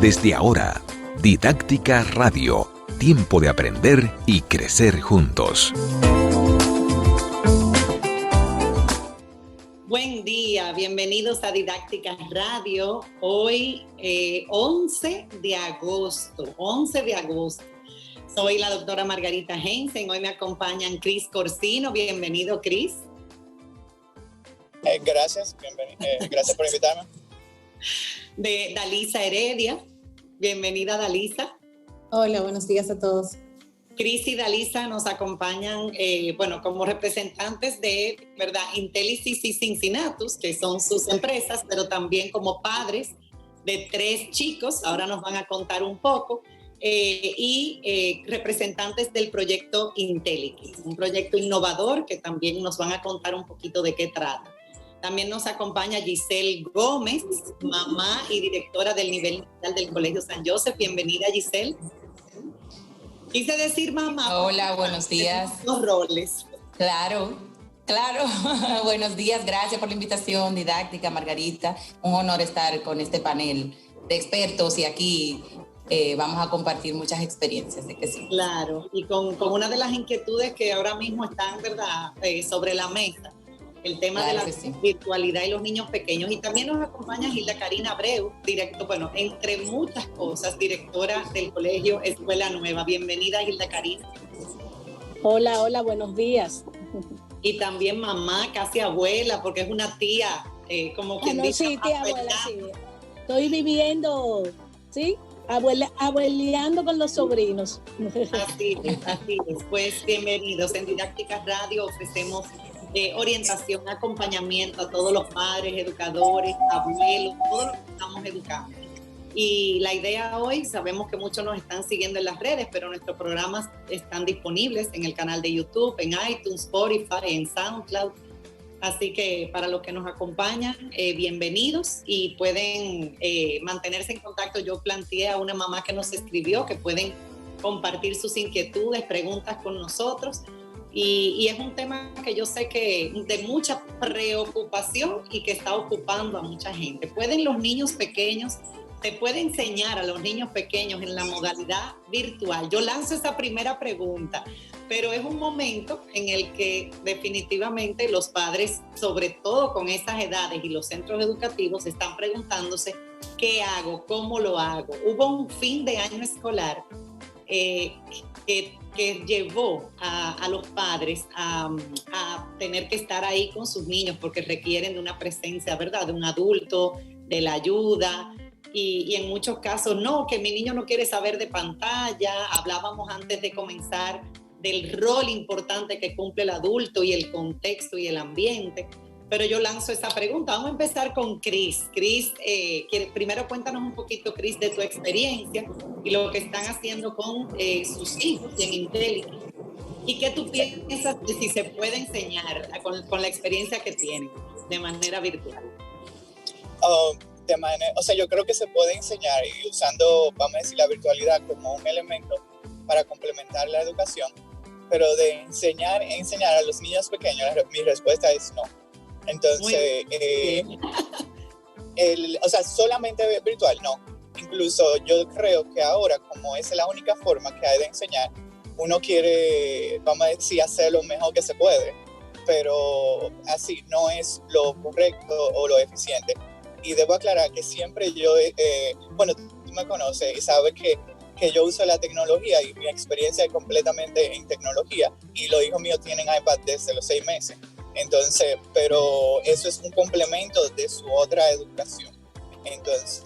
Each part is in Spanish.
Desde ahora, Didáctica Radio. Tiempo de aprender y crecer juntos. Buen día, bienvenidos a Didáctica Radio. Hoy 11 de agosto. Soy la doctora Margarita Hensen. Hoy me acompañan Cris Corsino. Bienvenido, Cris. Gracias por invitarme. De Dalisa Heredia. Bienvenida, Dalisa. Hola, buenos días a todos. Cris y Dalisa nos acompañan, como representantes de, ¿verdad?, Intelisys y Cincinnatus, que son sus empresas, pero también como padres de 3 chicos. Ahora nos van a contar un poco. Y representantes del proyecto Intelisys, un proyecto innovador que también nos van a contar un poquito de qué trata. También nos acompaña Giselle Gómez, mamá y directora del nivel inicial del Colegio San Joseph. Bienvenida, Giselle. Quise decir mamá. Hola, buenos días. Los roles. Claro. Buenos días, gracias por la invitación, Didáctica, Margarita. Un honor estar con este panel de expertos y aquí vamos a compartir muchas experiencias, de que sí. Claro, y con una de las inquietudes que ahora mismo están, ¿verdad?, sobre la mesa, el tema de la virtualidad y los niños pequeños. Y también nos acompaña Gilda Karina Abreu, entre muchas cosas, directora del Colegio Escuela Nueva. Bienvenida, Gilda Karina. Hola, buenos días. Y también mamá, casi abuela, porque es una tía, como quien dice. Sí, tía abuela, sí. Estoy viviendo, ¿sí? Abueleando con los sobrinos. Así es. Pues bienvenidos. En Didáctica Radio ofrecemos orientación, acompañamiento a todos los padres, educadores, abuelos, todos los que estamos educando. Y la idea hoy, sabemos que muchos nos están siguiendo en las redes, pero nuestros programas están disponibles en el canal de YouTube, en iTunes, Spotify, en SoundCloud. Así que para los que nos acompañan, bienvenidos y pueden mantenerse en contacto. Yo planteé a una mamá que nos escribió que pueden compartir sus inquietudes, preguntas con nosotros. Y es un tema que yo sé que de mucha preocupación y que está ocupando a mucha gente. ¿Pueden los niños pequeños, se puede enseñar a los niños pequeños en la modalidad virtual? Yo lanzo esa primera pregunta, pero es un momento en el que definitivamente los padres, sobre todo con esas edades y los centros educativos, están preguntándose ¿qué hago? ¿Cómo lo hago? Hubo un fin de año escolar que llevó a los padres a tener que estar ahí con sus niños porque requieren de una presencia, ¿verdad?, de un adulto, de la ayuda. Y en muchos casos, no, que mi niño no quiere saber de pantalla. Hablábamos antes de comenzar del rol importante que cumple el adulto y el contexto y el ambiente. Pero yo lanzo esa pregunta. Vamos a empezar con Cris. Cris, primero cuéntanos un poquito, Cris, de tu experiencia y lo que están haciendo con sus hijos en Intelisys. ¿Y qué tú piensas de si se puede enseñar con la experiencia que tienen de manera virtual? Yo creo que se puede enseñar y usando, vamos a decir, la virtualidad como un elemento para complementar la educación, pero de enseñar a los niños pequeños, mi respuesta es no. Entonces, solamente virtual, no. Incluso yo creo que ahora, como es la única forma que hay de enseñar, uno quiere, vamos a decir, hacer lo mejor que se puede, pero así no es lo correcto o lo eficiente. Y debo aclarar que siempre yo, tú me conoces y sabes que yo uso la tecnología y mi experiencia es completamente en tecnología y los hijos míos tienen iPad desde los 6 meses. Entonces, pero eso es un complemento de su otra educación. Entonces,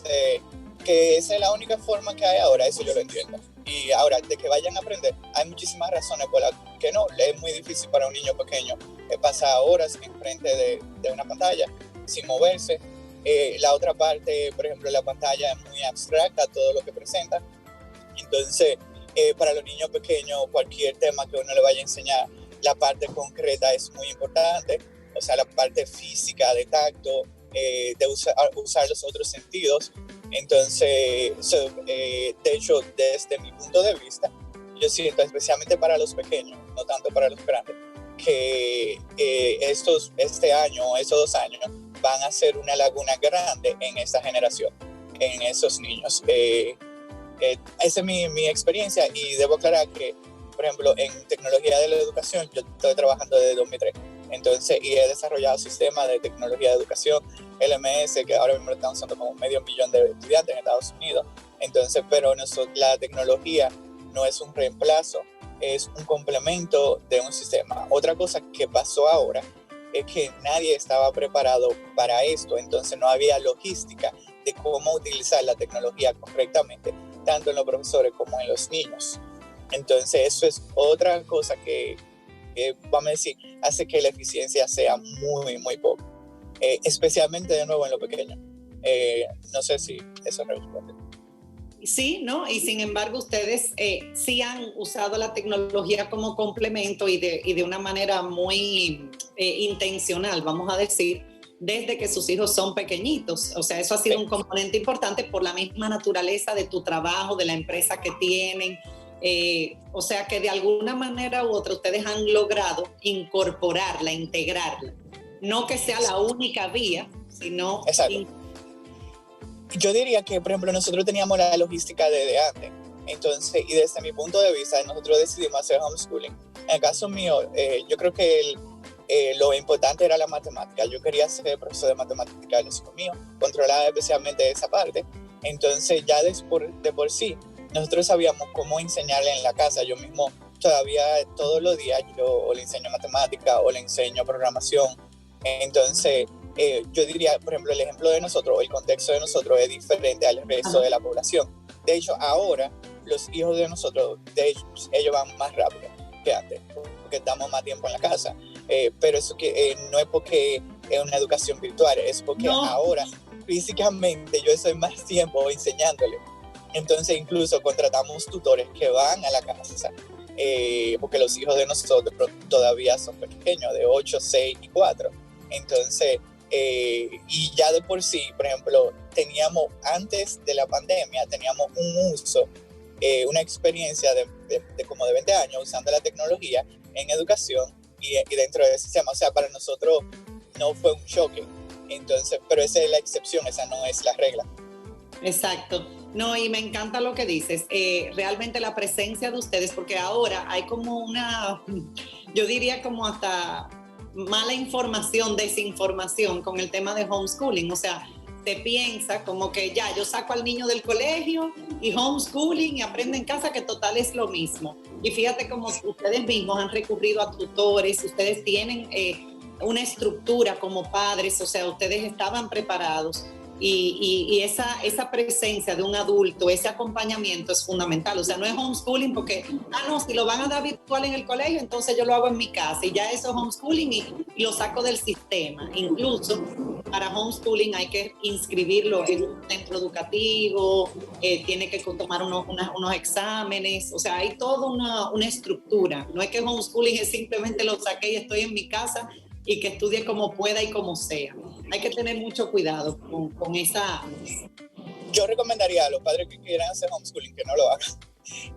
que esa es la única forma que hay ahora, eso yo lo entiendo. Y ahora, de que vayan a aprender, hay muchísimas razones por las que no. Es muy difícil para un niño pequeño pasar horas enfrente de una pantalla sin moverse. La otra parte, por ejemplo, la pantalla es muy abstracta, todo lo que presenta. Entonces, para los niños pequeños, cualquier tema que uno le vaya a enseñar, la parte concreta es muy importante, o sea, la parte física de tacto, de usar los otros sentidos. Entonces, de hecho, desde mi punto de vista, yo siento, especialmente para los pequeños, no tanto para los grandes, que este año o estos 2 años van a ser una laguna grande en esta generación, en esos niños. Esa es mi experiencia, y debo aclarar que, por ejemplo, en tecnología de la educación, yo estoy trabajando desde 2003. Entonces, y he desarrollado sistemas de tecnología de educación, LMS, que ahora mismo lo están usando como 500,000 de estudiantes en Estados Unidos. Entonces, pero la tecnología no es un reemplazo, es un complemento de un sistema. Otra cosa que pasó ahora es que nadie estaba preparado para esto, entonces no había logística de cómo utilizar la tecnología correctamente, tanto en los profesores como en los niños. Entonces, eso es otra cosa que vamos a decir, hace que la eficiencia sea muy, muy poca, especialmente de nuevo en lo pequeño. No sé si eso responde. Sí, ¿no? Y sin embargo, ustedes sí han usado la tecnología como complemento y de una manera muy intencional, vamos a decir, desde que sus hijos son pequeñitos. O sea, eso ha sido un componente importante por la misma naturaleza de tu trabajo, de la empresa que tienen. O sea, que de alguna manera u otra ustedes han logrado incorporarla, integrarla. No que sea la única vía, sino... Exacto. Yo diría que, por ejemplo, nosotros teníamos la logística desde antes. Entonces, y desde mi punto de vista, nosotros decidimos hacer homeschooling. En el caso mío, yo creo que lo importante era la matemática. Yo quería ser profesor de matemática de los hijos míos, controlaba especialmente esa parte. Entonces, ya de por sí, nosotros sabíamos cómo enseñarle en la casa. Yo mismo, todavía todos los días, yo le enseño matemática o le enseño programación. Entonces, yo diría, por ejemplo, el ejemplo de nosotros, o el contexto de nosotros es diferente al resto de la población. De hecho, ahora los hijos de nosotros, de hecho, ellos van más rápido que antes, porque estamos más tiempo en la casa. Pero eso que no es porque es una educación virtual, es porque ahora físicamente yo estoy más tiempo enseñándole. Entonces, incluso contratamos tutores que van a la casa, porque los hijos de nosotros todavía son pequeños, de 8, 6 y 4. Entonces, y ya de por sí, por ejemplo, antes de la pandemia, teníamos un uso, una experiencia de como de 20 años usando la tecnología en educación y dentro del sistema. O sea, para nosotros no fue un choque. Entonces, pero esa es la excepción, esa no es la regla. Exacto. No, y me encanta lo que dices. Realmente la presencia de ustedes, porque ahora hay como yo diría como hasta mala información, desinformación con el tema de homeschooling. O sea, te piensa como que ya, yo saco al niño del colegio y homeschooling y aprende en casa, que total es lo mismo. Y fíjate como ustedes mismos han recurrido a tutores, ustedes tienen una estructura como padres, o sea, ustedes estaban preparados. Y esa presencia de un adulto, ese acompañamiento es fundamental. O sea, no es homeschooling porque, no, si lo van a dar virtual en el colegio, entonces yo lo hago en mi casa y ya eso es homeschooling y lo saco del sistema. Incluso para homeschooling hay que inscribirlo en un centro educativo, tiene que tomar unos exámenes, o sea, hay toda una estructura. No es que homeschooling es simplemente lo saqué y estoy en mi casa y que estudie como pueda y como sea. Hay que tener mucho cuidado con esa... Yo recomendaría a los padres que quieran hacer homeschooling que no lo hagan.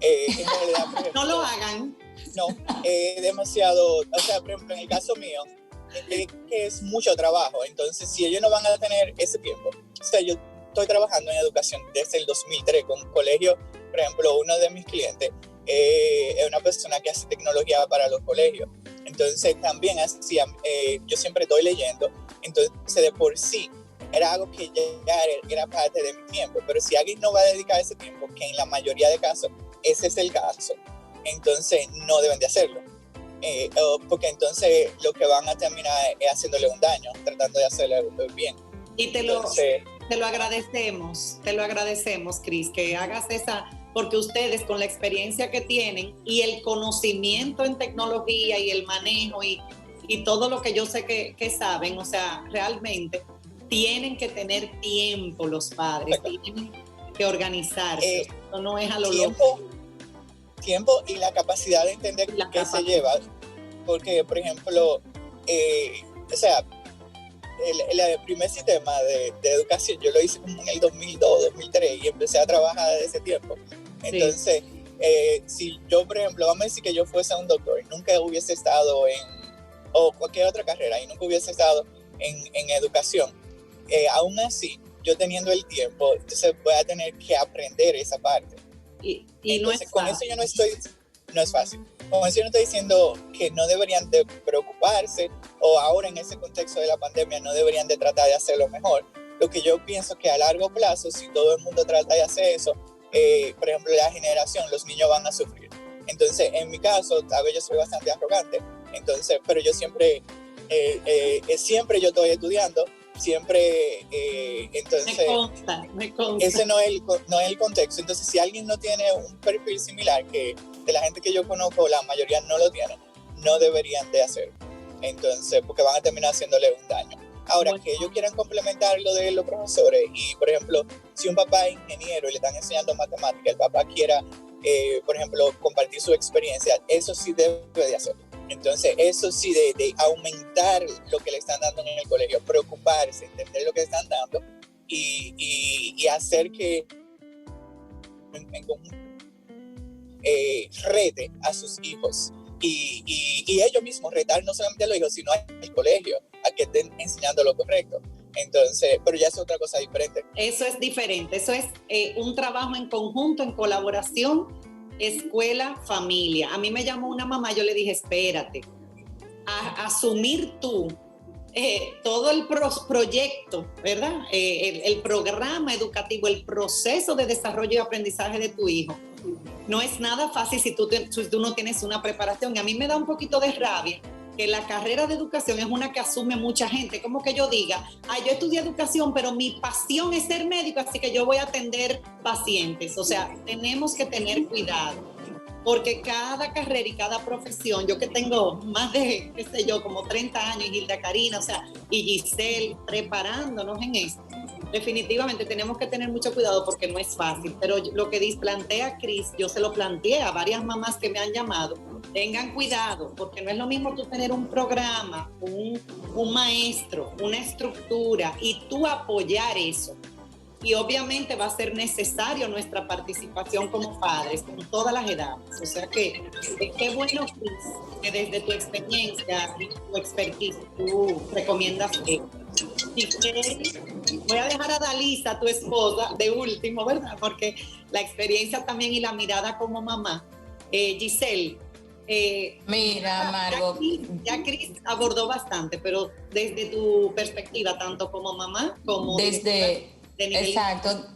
En realidad, por ejemplo, no lo hagan. No, demasiado, o sea, por ejemplo, en el caso mío, que es mucho trabajo. Entonces, si ellos no van a tener ese tiempo, o sea, yo estoy trabajando en educación desde el 2003 con colegios. Por ejemplo, uno de mis clientes es una persona que hace tecnología para los colegios. Entonces también hacía, yo siempre estoy leyendo, entonces de por sí era algo que ya era parte de mi tiempo. Pero si alguien no va a dedicar ese tiempo, que en la mayoría de casos ese es el caso, entonces no deben de hacerlo, porque entonces lo que van a terminar es haciéndole un daño, tratando de hacerle bien. Y te lo agradecemos, Cris, que hagas esa, porque ustedes con la experiencia que tienen y el conocimiento en tecnología y el manejo y todo lo que yo sé que saben, o sea, realmente tienen que tener tiempo los padres, tienen que organizarse, esto no es a lo loco. Tiempo y la capacidad de entender qué se lleva, porque por ejemplo, o sea, el primer sistema de educación yo lo hice como en el 2002, 2003 y empecé a trabajar desde ese tiempo. Entonces, si yo, por ejemplo, vamos a decir que yo fuese un doctor y nunca hubiese estado o cualquier otra carrera y nunca hubiese estado en educación, aún así yo teniendo el tiempo, entonces voy a tener que aprender esa parte. Y entonces, no es con fácil. eso yo no es fácil. Con eso yo no estoy diciendo que no deberían de preocuparse, o ahora en ese contexto de la pandemia no deberían de tratar de hacerlo mejor. Lo que yo pienso que a largo plazo, si todo el mundo trata de hacer eso, por ejemplo, la generación, los niños van a sufrir. Entonces, en mi caso, a veces yo soy bastante arrogante, entonces, pero yo siempre yo estoy estudiando, siempre, entonces, me consta. ese no es el contexto. Entonces, si alguien no tiene un perfil similar, que de la gente que yo conozco, la mayoría no lo tiene, no deberían de hacerlo. Entonces, porque van a terminar haciéndole un daño. Ahora, que ellos quieran complementar lo de los profesores, y por ejemplo, si un papá es ingeniero y le están enseñando matemática, el papá quiera, por ejemplo, compartir su experiencia, eso sí debe de hacerlo. Entonces, eso sí, de aumentar lo que le están dando en el colegio, preocuparse, entender lo que están dando y hacer que en conjunto rete a sus hijos y ellos mismos retar no solamente a los hijos, sino al colegio, a que estén enseñando lo correcto. Entonces, pero ya es otra cosa diferente. Eso es diferente, eso es un trabajo en conjunto, en colaboración, escuela, familia. A mí me llamó una mamá, yo le dije, espérate, a asumir tú todo el proyecto, ¿verdad? El programa educativo, el proceso de desarrollo y aprendizaje de tu hijo. No es nada fácil si tú no tienes una preparación. Y a mí me da un poquito de rabia que la carrera de educación es una que asume mucha gente. Como que yo diga, yo estudié educación, pero mi pasión es ser médico, así que yo voy a atender pacientes. O sea, tenemos que tener cuidado, porque cada carrera y cada profesión, yo que tengo más de, qué sé yo, como 30 años, y Hilda Karina, o sea, y Giselle, preparándonos en esto, definitivamente tenemos que tener mucho cuidado porque no es fácil. Pero lo que plantea Cris, yo se lo planteé a varias mamás que me han llamado. Tengan cuidado, porque no es lo mismo tú tener un programa, un maestro, una estructura, y tú apoyar eso. Y obviamente va a ser necesario nuestra participación como padres, con todas las edades. O sea que qué bueno, Cris, que desde tu experiencia y tu expertise tú recomiendas esto. Voy a dejar a Dalisa, tu esposa, de último, ¿verdad? Porque la experiencia también y la mirada como mamá. Giselle. Mira, Margot. Ya Cris abordó bastante, pero desde tu perspectiva, tanto como mamá como exacto.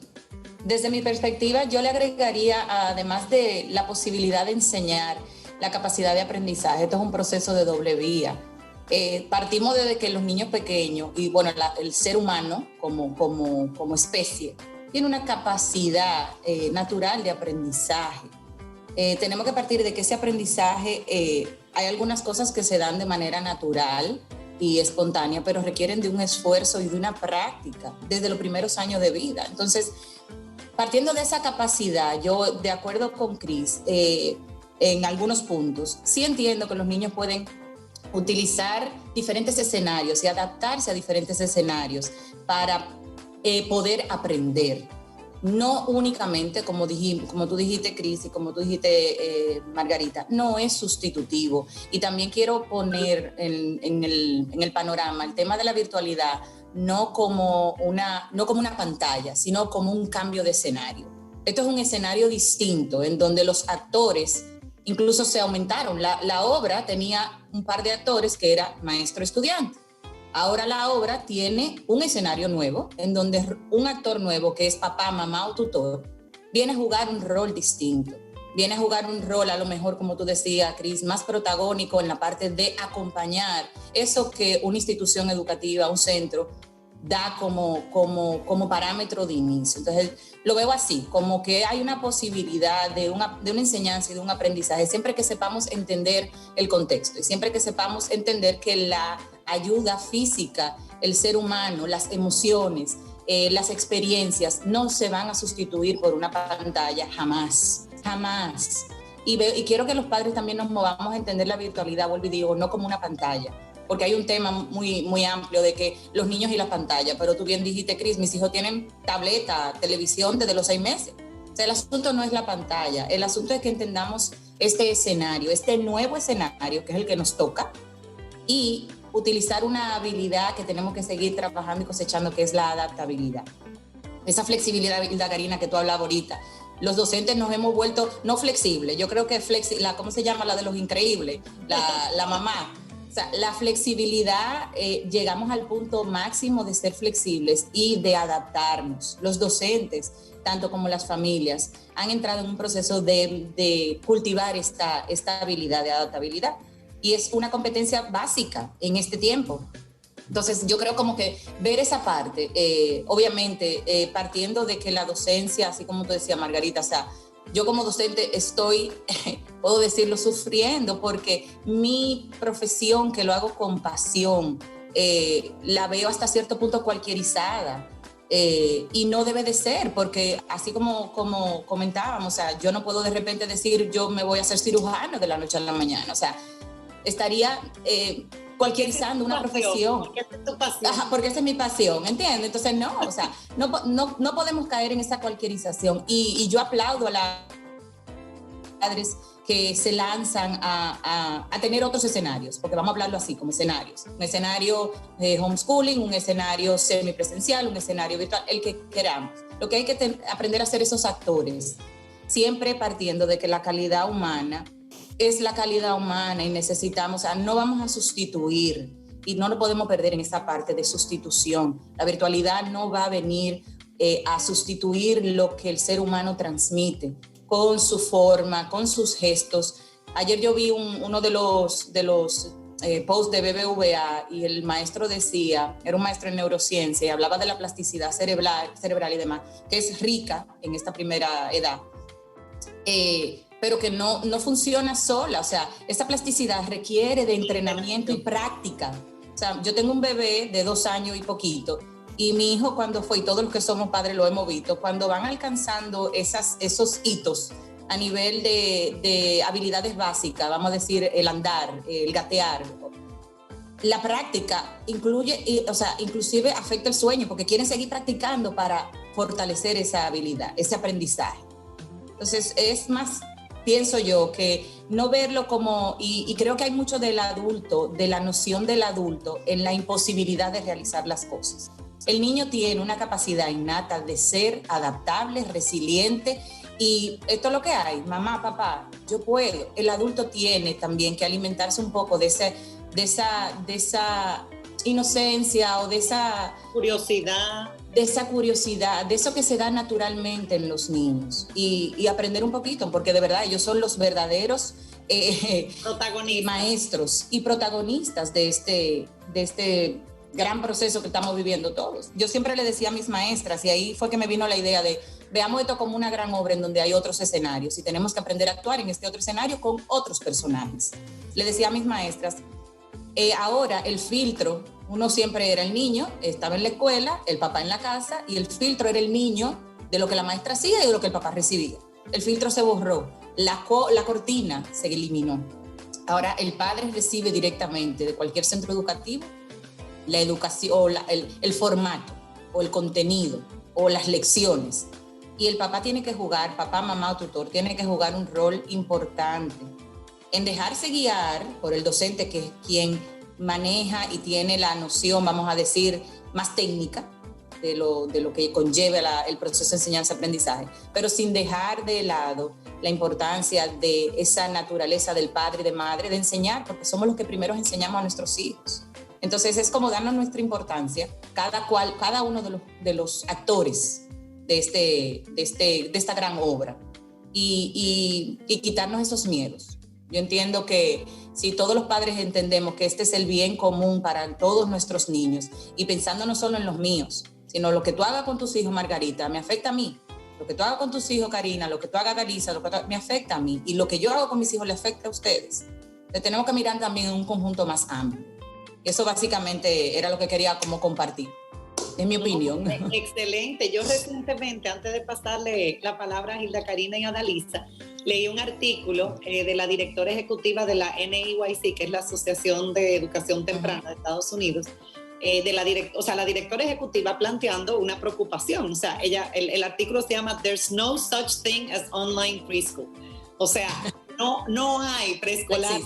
Desde mi perspectiva, yo le agregaría, además de la posibilidad de enseñar, la capacidad de aprendizaje. Esto es un proceso de doble vía. Partimos desde que los niños pequeños y bueno, el ser humano como especie tiene una capacidad natural de aprendizaje. Tenemos que partir de que ese aprendizaje, hay algunas cosas que se dan de manera natural y espontánea, pero requieren de un esfuerzo y de una práctica desde los primeros años de vida. Entonces, partiendo de esa capacidad, yo de acuerdo con Cris, en algunos puntos, sí entiendo que los niños pueden utilizar diferentes escenarios y adaptarse a diferentes escenarios para poder aprender. No únicamente, como tú dijiste, Cris, y como tú dijiste, Margarita, no es sustitutivo. Y también quiero poner en el panorama el tema de la virtualidad, no como una pantalla, sino como un cambio de escenario. Esto es un escenario distinto, en donde los actores incluso se aumentaron. La obra tenía un par de actores que era maestro-estudiante. Ahora la obra tiene un escenario nuevo, en donde un actor nuevo, que es papá, mamá o tutor, viene a jugar un rol distinto. Viene a jugar un rol, a lo mejor, como tú decías, Cris, más protagónico en la parte de acompañar eso que una institución educativa, un centro, da como parámetro de inicio. Entonces, lo veo así, como que hay una posibilidad de una enseñanza y de un aprendizaje, siempre que sepamos entender el contexto y siempre que sepamos entender que la ayuda física, el ser humano, las emociones, las experiencias no se van a sustituir por una pantalla, jamás. Y quiero que los padres también nos movamos a entender la virtualidad, vuelvo y digo, no como una pantalla, porque hay un tema muy, muy amplio de que los niños y la pantalla, pero tú bien dijiste, Cris, mis hijos tienen tableta, televisión desde los 6 meses. O sea, el asunto no es la pantalla, el asunto es que entendamos este escenario, este nuevo escenario que es el que nos toca, y utilizar una habilidad que tenemos que seguir trabajando y cosechando, que es la adaptabilidad. esa flexibilidad, Karina, que tú hablabas ahorita. Los docentes nos hemos vuelto no flexibles. Yo creo que ¿cómo se llama la de los increíbles? La mamá. O sea, la flexibilidad, llegamos al punto máximo de ser flexibles y de adaptarnos. Los docentes, tanto como las familias, han entrado en un proceso de cultivar esta habilidad de adaptabilidad. Y es una competencia básica en este tiempo. Entonces, yo creo como que ver esa parte, obviamente, partiendo de que la docencia, así como tú decías, Margarita, o sea, yo como docente estoy, puedo decirlo, sufriendo porque mi profesión, que lo hago con pasión, la veo hasta cierto punto cualquierizada. Y no debe de ser, porque así como comentábamos, o sea, yo no puedo de repente decir yo me voy a ser cirujano de la noche a la mañana, o sea, estaría cualquierizando una profesión. Porque esa es tu pasión. Ajá, porque esa es mi pasión, ¿entiendes? Entonces, no, o sea, no podemos caer en esa cualquierización. Y yo aplaudo a las padres que se lanzan a tener otros escenarios, porque vamos a hablarlo así, como escenarios. Un escenario de homeschooling, un escenario semipresencial, un escenario virtual, el que queramos. Lo que hay que aprender a hacer esos actores, siempre partiendo de que la calidad humana es la calidad humana y necesitamos, o sea, no vamos a sustituir y no lo podemos perder en esa parte de sustitución. La virtualidad no va a venir a sustituir lo que el ser humano transmite con su forma, con sus gestos. Ayer yo vi uno de los posts de BBVA y el maestro decía, era un maestro en neurociencia y hablaba de la plasticidad cerebral y demás, que es rica en esta primera edad. Pero que no funciona sola, o sea, esa plasticidad requiere de entrenamiento y práctica. O sea, yo tengo un bebé de 2 años y poquito, y mi hijo cuando fue, y todos los que somos padres lo hemos visto, cuando van alcanzando esos hitos a nivel de habilidades básicas, vamos a decir, el andar, el gatear, la práctica incluye, o sea, inclusive afecta el sueño, porque quieren seguir practicando para fortalecer esa habilidad, ese aprendizaje. Entonces, es más, pienso yo, que no verlo como, y creo que hay mucho del adulto, de la noción del adulto en la imposibilidad de realizar las cosas. El niño tiene una capacidad innata de ser adaptable, resiliente, y esto es lo que hay, mamá, papá, yo puedo. El adulto tiene también que alimentarse un poco de esa inocencia o de esa curiosidad, de eso que se da naturalmente en los niños y aprender un poquito, porque de verdad ellos son los verdaderos protagonistas, maestros y protagonistas de este gran proceso que estamos viviendo todos. Yo siempre le decía a mis maestras, y ahí fue que me vino la idea de veamos esto como una gran obra en donde hay otros escenarios y tenemos que aprender a actuar en este otro escenario con otros personajes. Le decía a mis maestras, ahora el filtro, uno siempre era el niño, estaba en la escuela, el papá en la casa, y el filtro era el niño de lo que la maestra hacía y de lo que el papá recibía. El filtro se borró, la cortina se eliminó. Ahora el padre recibe directamente de cualquier centro educativo la educación, o el formato, o el contenido, o las lecciones. Y el papá tiene que jugar, papá, mamá o tutor, tiene que jugar un rol importante en dejarse guiar por el docente, que es quien maneja y tiene la noción, vamos a decir, más técnica de lo que conlleva el proceso de enseñanza-aprendizaje, pero sin dejar de lado la importancia de esa naturaleza del padre y de madre de enseñar, porque somos los que primero enseñamos a nuestros hijos. Entonces es como darnos nuestra importancia, cada uno de los actores de esta gran obra y quitarnos esos miedos. Yo entiendo que si todos los padres entendemos que este es el bien común para todos nuestros niños, y pensando no solo en los míos, sino lo que tú hagas con tus hijos, Margarita, me afecta a mí. Lo que tú hagas con tus hijos, Karina, lo que tú hagas, Dalisa, me afecta a mí. Y lo que yo hago con mis hijos le afecta a ustedes. Entonces tenemos que mirar también en un conjunto más amplio. Y eso básicamente era lo que quería como compartir. Es mi opinión. Excelente. Yo recientemente, antes de pasarle la palabra a Hilda Karina y a Dalisa, leí un artículo de la directora ejecutiva de la NEYC, que es la Asociación de Educación Temprana de Estados Unidos, la directora ejecutiva planteando una preocupación. O sea, el artículo se llama There's no such thing as online preschool. O sea, no hay preescolar.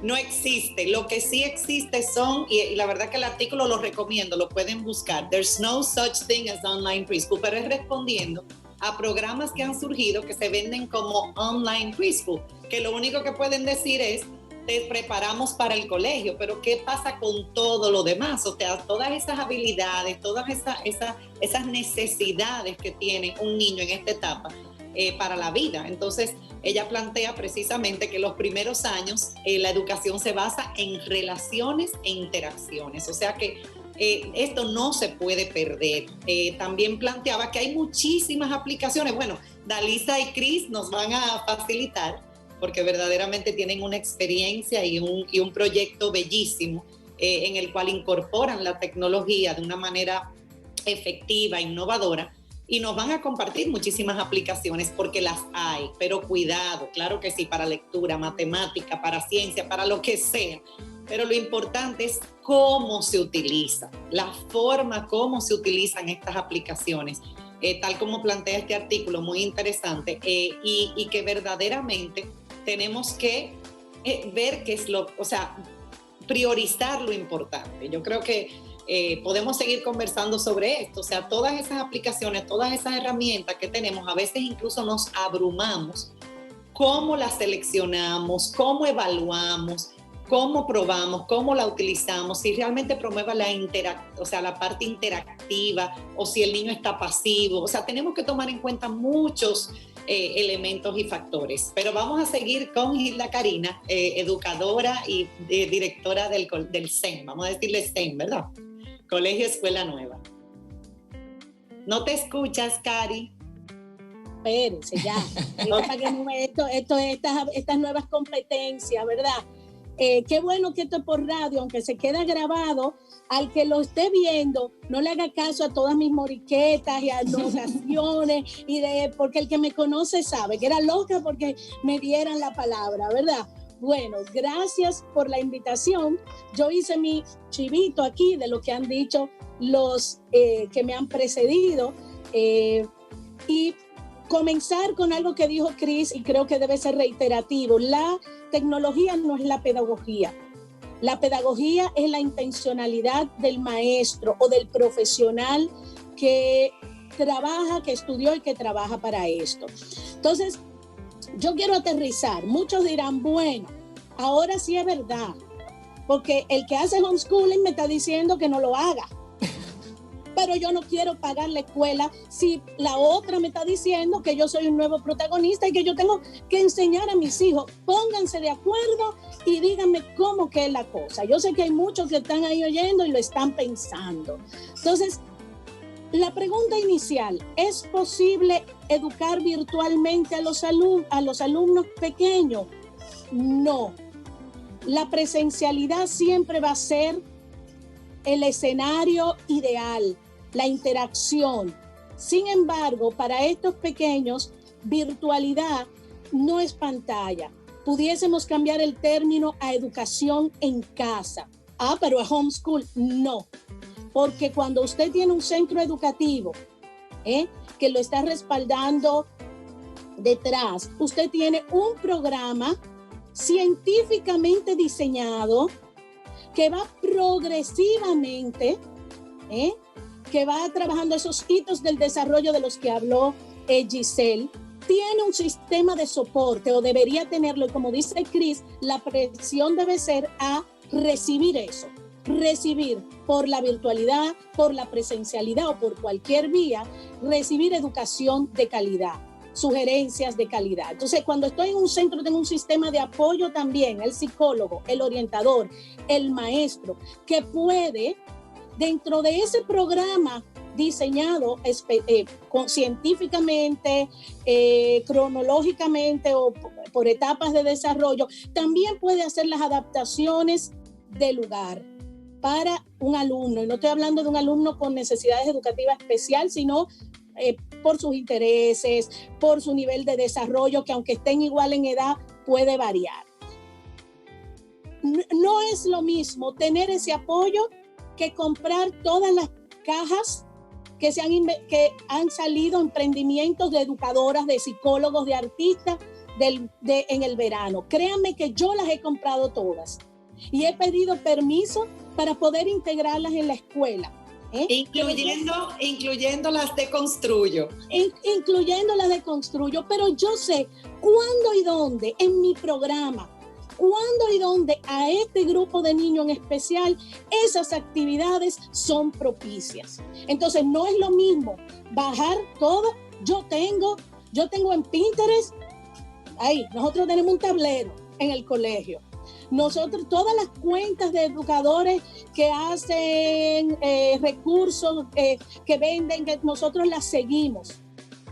no existe. Lo que sí existe son, y la verdad que el artículo lo recomiendo, lo pueden buscar. There's no such thing as online preschool, pero es respondiendo a programas que han surgido que se venden como online preschool, que lo único que pueden decir es, te preparamos para el colegio, pero ¿qué pasa con todo lo demás? O sea, todas esas habilidades, todas esas necesidades que tiene un niño en esta etapa para la vida. Entonces, ella plantea precisamente que los primeros años la educación se basa en relaciones e interacciones, o sea que esto no se puede perder. También planteaba que hay muchísimas aplicaciones. Bueno, Dalisa y Cris nos van a facilitar porque verdaderamente tienen una experiencia y un proyecto bellísimo en el cual incorporan la tecnología de una manera efectiva, innovadora, y nos van a compartir muchísimas aplicaciones porque las hay, pero cuidado, claro que sí, para lectura, matemática, para ciencia, para lo que sea, pero lo importante es cómo se utiliza, la forma como se utilizan estas aplicaciones, tal como plantea este artículo, muy interesante, y que verdaderamente tenemos que ver qué es priorizar lo importante. Yo creo que podemos seguir conversando sobre esto, o sea, todas esas aplicaciones, todas esas herramientas que tenemos, a veces incluso nos abrumamos. ¿Cómo las seleccionamos? ¿Cómo evaluamos? ¿Cómo probamos? ¿Cómo la utilizamos? Si realmente promueve la parte interactiva o si el niño está pasivo. O sea, tenemos que tomar en cuenta muchos elementos y factores. Pero vamos a seguir con Hilda Karina, educadora y directora del SEM. Vamos a decirle SEM, ¿verdad? Colegio Escuela Nueva. ¿No te escuchas, Cari? Espérense ya. Estas nuevas competencias, ¿verdad? Qué bueno que esto es por radio, aunque se queda grabado. Al que lo esté viendo, no le haga caso a todas mis moriquetas y anotaciones, porque el que me conoce sabe que era loca porque me dieran la palabra, ¿verdad? Bueno, gracias por la invitación. Yo hice mi chivito aquí de lo que han dicho los que me han precedido y comenzar con algo que dijo Cris y creo que debe ser reiterativo. La tecnología no es la pedagogía. La pedagogía es la intencionalidad del maestro o del profesional que trabaja, que estudió y que trabaja para esto. Entonces, yo quiero aterrizar. Muchos dirán, bueno, ahora sí es verdad, porque el que hace homeschooling me está diciendo que no lo haga. Pero yo no quiero pagar la escuela si la otra me está diciendo que yo soy un nuevo protagonista y que yo tengo que enseñar a mis hijos. Pónganse de acuerdo y díganme cómo que es la cosa. Yo sé que hay muchos que están ahí oyendo y lo están pensando. Entonces, la pregunta inicial, ¿es posible educar virtualmente a los alumnos pequeños? No. La presencialidad siempre va a ser el escenario ideal, la interacción. Sin embargo, para estos pequeños, virtualidad no es pantalla. Pudiésemos cambiar el término a educación en casa. Pero a homeschool, no. Porque cuando usted tiene un centro educativo que lo está respaldando detrás, usted tiene un programa científicamente diseñado que va progresivamente, que va trabajando esos hitos del desarrollo de los que habló Giselle, tiene un sistema de soporte o debería tenerlo, y como dice Cris, la presión debe ser a recibir eso, recibir por la virtualidad, por la presencialidad o por cualquier vía, recibir educación de calidad, sugerencias de calidad. Entonces, cuando estoy en un centro, tengo un sistema de apoyo también, el psicólogo, el orientador, el maestro, que puede, dentro de ese programa diseñado científicamente, cronológicamente o por etapas de desarrollo, también puede hacer las adaptaciones de lugar para un alumno. Y no estoy hablando de un alumno con necesidades educativas especiales, sino por sus intereses, por su nivel de desarrollo, que aunque estén igual en edad, puede variar. No es lo mismo tener ese apoyo que comprar todas las cajas que han salido, emprendimientos de educadoras, de psicólogos, de artistas, en el verano. Créanme que yo las he comprado todas y he pedido permiso para poder integrarlas en la escuela. Incluyendo las de Construyo. Incluyendo las de Construyo, pero yo sé cuándo y dónde en mi programa, cuándo y dónde a este grupo de niños en especial esas actividades son propicias. Entonces no es lo mismo bajar todo. Yo tengo en Pinterest, ahí, nosotros tenemos un tablero en el colegio. Nosotros, todas las cuentas de educadores que hacen recursos, que venden, que nosotros las seguimos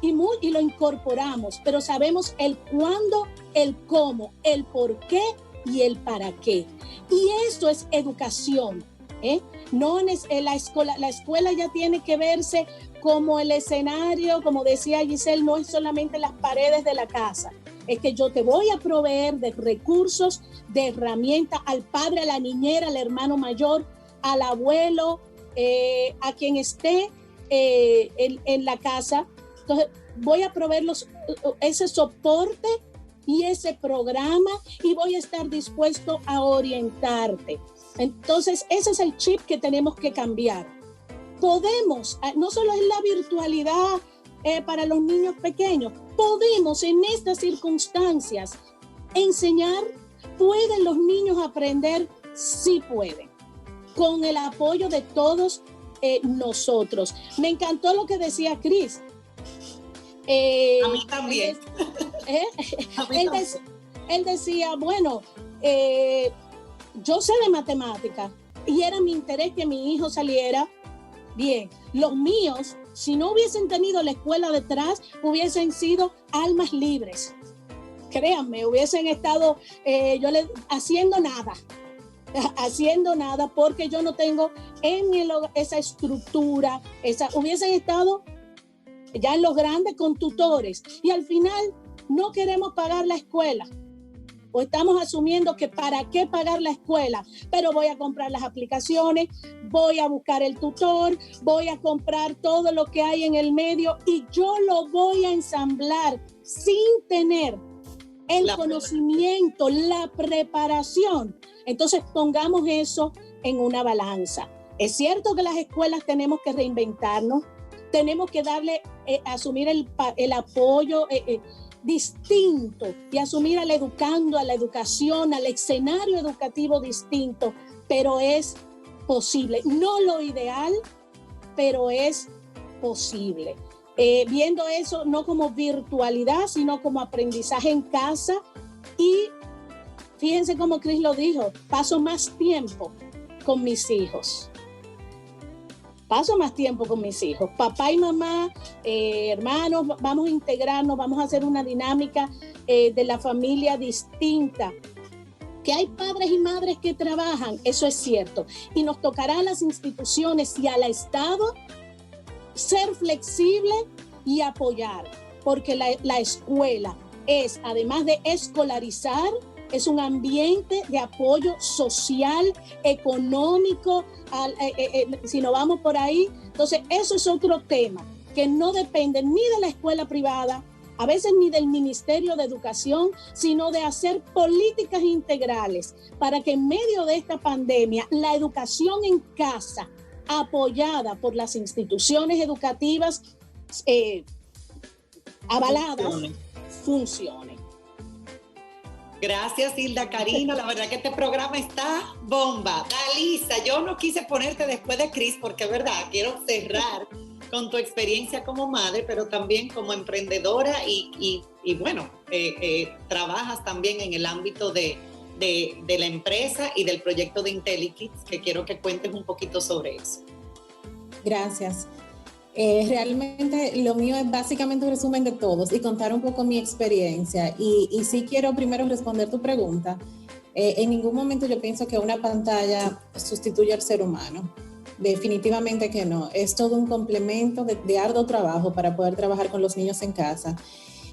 y lo incorporamos, pero sabemos el cuándo, el cómo, el por qué y el para qué. Y eso es educación. No en la escuela ya tiene que verse como el escenario, como decía Giselle, no es solamente las paredes de la casa. Es que yo te voy a proveer de recursos, de herramientas al padre, a la niñera, al hermano mayor, al abuelo, a quien esté en la casa. Entonces, voy a proveer ese soporte y ese programa y voy a estar dispuesto a orientarte. Entonces, ese es el chip que tenemos que cambiar. Podemos, no solo es la virtualidad para los niños pequeños, podemos en estas circunstancias enseñar. ¿Pueden los niños aprender? Sí pueden, con el apoyo de todos nosotros. Me encantó lo que decía Cris. A mí también. Él decía, bueno, yo sé de matemáticas y era mi interés que mi hijo saliera bien. Los míos, si no hubiesen tenido la escuela detrás, hubiesen sido almas libres. Créanme, hubiesen estado haciendo nada porque yo no tengo esa estructura, hubiesen estado ya en los grandes con tutores y al final no queremos pagar la escuela o estamos asumiendo que para qué pagar la escuela, pero voy a comprar las aplicaciones, voy a buscar el tutor, voy a comprar todo lo que hay en el medio y yo lo voy a ensamblar sin tener el conocimiento, la preparación. Entonces pongamos eso en una balanza. Es cierto que las escuelas tenemos que reinventarnos, tenemos que asumir el apoyo distinto y asumir al educando, a la educación, al escenario educativo distinto, pero es posible. No lo ideal, pero es posible. Viendo eso no como virtualidad, sino como aprendizaje en casa. Y fíjense como Cris lo dijo, paso más tiempo con mis hijos. Papá y mamá, hermanos, vamos a integrarnos, vamos a hacer una dinámica de la familia distinta. Que hay padres y madres que trabajan, eso es cierto. Y nos tocará a las instituciones y al Estado ser flexible y apoyar, porque la escuela es, además de escolarizar, es un ambiente de apoyo social, económico, si no vamos por ahí. Entonces, eso es otro tema, que no depende ni de la escuela privada, a veces ni del Ministerio de Educación, sino de hacer políticas integrales para que en medio de esta pandemia, la educación en casa, apoyada por las instituciones educativas avaladas, funcione. Gracias, Hilda Karina. La verdad que este programa está bomba. Dalisa, yo no quise ponerte después de Cris porque es verdad, quiero cerrar con tu experiencia como madre, pero también como emprendedora y bueno, trabajas también en el ámbito de la empresa y del proyecto de IntelliKids, que quiero que cuentes un poquito sobre eso. Gracias. Realmente lo mío es básicamente un resumen de todos y contar un poco mi experiencia. Y sí quiero primero responder tu pregunta. En ningún momento yo pienso que una pantalla sustituye al ser humano. Definitivamente que no. Es todo un complemento de arduo trabajo para poder trabajar con los niños en casa.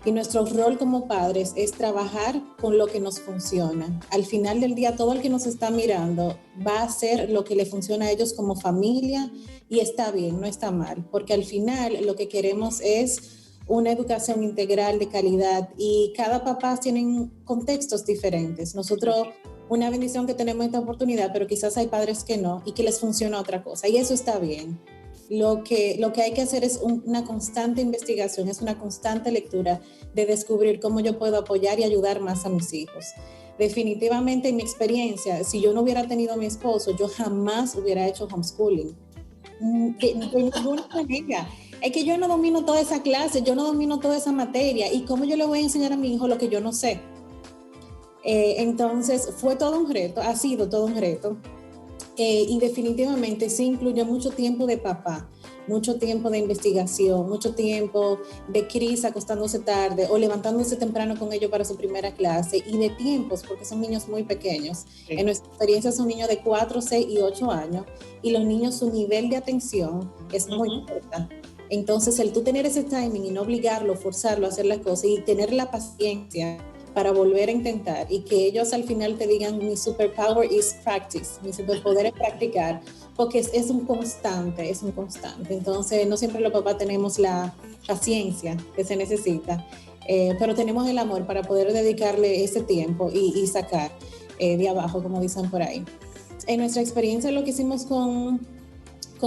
Y nuestro rol como padres es trabajar con lo que nos funciona. Al final del día, todo el que nos está mirando va a hacer lo que le funciona a ellos como familia y está bien, no está mal. Porque al final lo que queremos es una educación integral de calidad y cada papá tiene contextos diferentes. Nosotros, una bendición que tenemos esta oportunidad, pero quizás hay padres que no y que les funciona otra cosa y eso está bien. Lo que hay que hacer es una constante investigación, es una constante lectura de descubrir cómo yo puedo apoyar y ayudar más a mis hijos. Definitivamente en mi experiencia, si yo no hubiera tenido a mi esposo, yo jamás hubiera hecho homeschooling. De ninguna manera. Es que yo no domino toda esa clase, yo no domino toda esa materia y cómo yo le voy a enseñar a mi hijo lo que yo no sé. Entonces fue todo un reto, ha sido todo un reto. Y definitivamente sí incluyó mucho tiempo de papá, mucho tiempo de investigación, mucho tiempo de Cris acostándose tarde o levantándose temprano con ellos para su primera clase y de tiempos, porque son niños muy pequeños. Sí. En nuestra experiencia son niños de 4, 6 y 8 años y los niños, su nivel de atención es muy importante. Entonces, el tú tener ese timing y no obligarlo, forzarlo a hacer las cosas y tener la paciencia para volver a intentar y que ellos al final te digan mi superpower is practice, mi superpoder es practicar, porque es un constante, es un constante. Entonces no siempre los papás tenemos la paciencia que se necesita, pero tenemos el amor para poder dedicarle ese tiempo y sacar de abajo, como dicen por ahí. En nuestra experiencia lo que hicimos con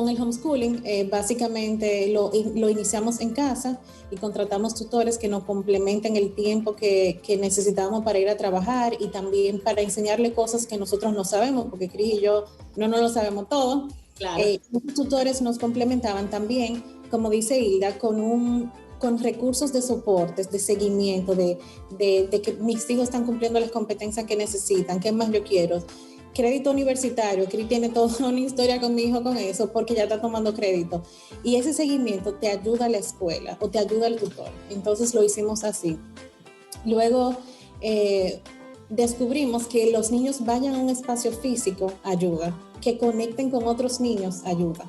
el homeschooling, básicamente lo iniciamos en casa y contratamos tutores que nos complementen el tiempo que necesitamos para ir a trabajar y también para enseñarle cosas que nosotros no sabemos, porque Cris y yo no lo sabemos todo. Claro. Los tutores nos complementaban también, como dice Hilda, con recursos de soporte, de seguimiento, de que mis hijos están cumpliendo las competencias que necesitan, qué más yo quiero. Crédito universitario, Cris tiene toda una historia con mi hijo con eso porque ya está tomando crédito y ese seguimiento te ayuda a la escuela o te ayuda al tutor, entonces lo hicimos así. Luego descubrimos que los niños vayan a un espacio físico ayuda, que conecten con otros niños ayuda.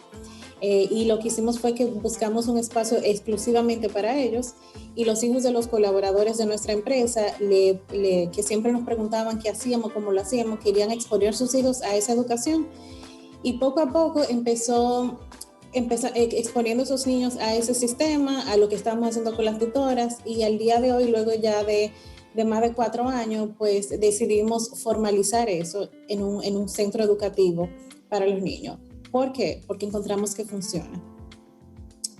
Y lo que hicimos fue que buscamos un espacio exclusivamente para ellos y los hijos de los colaboradores de nuestra empresa que siempre nos preguntaban qué hacíamos, cómo lo hacíamos, querían exponer sus hijos a esa educación y poco a poco empezó exponiendo a esos niños a ese sistema, a lo que estábamos haciendo con las tutoras y al día de hoy, luego ya de más de 4 años, pues decidimos formalizar eso en un centro educativo para los niños. ¿Por qué? Porque encontramos que funciona.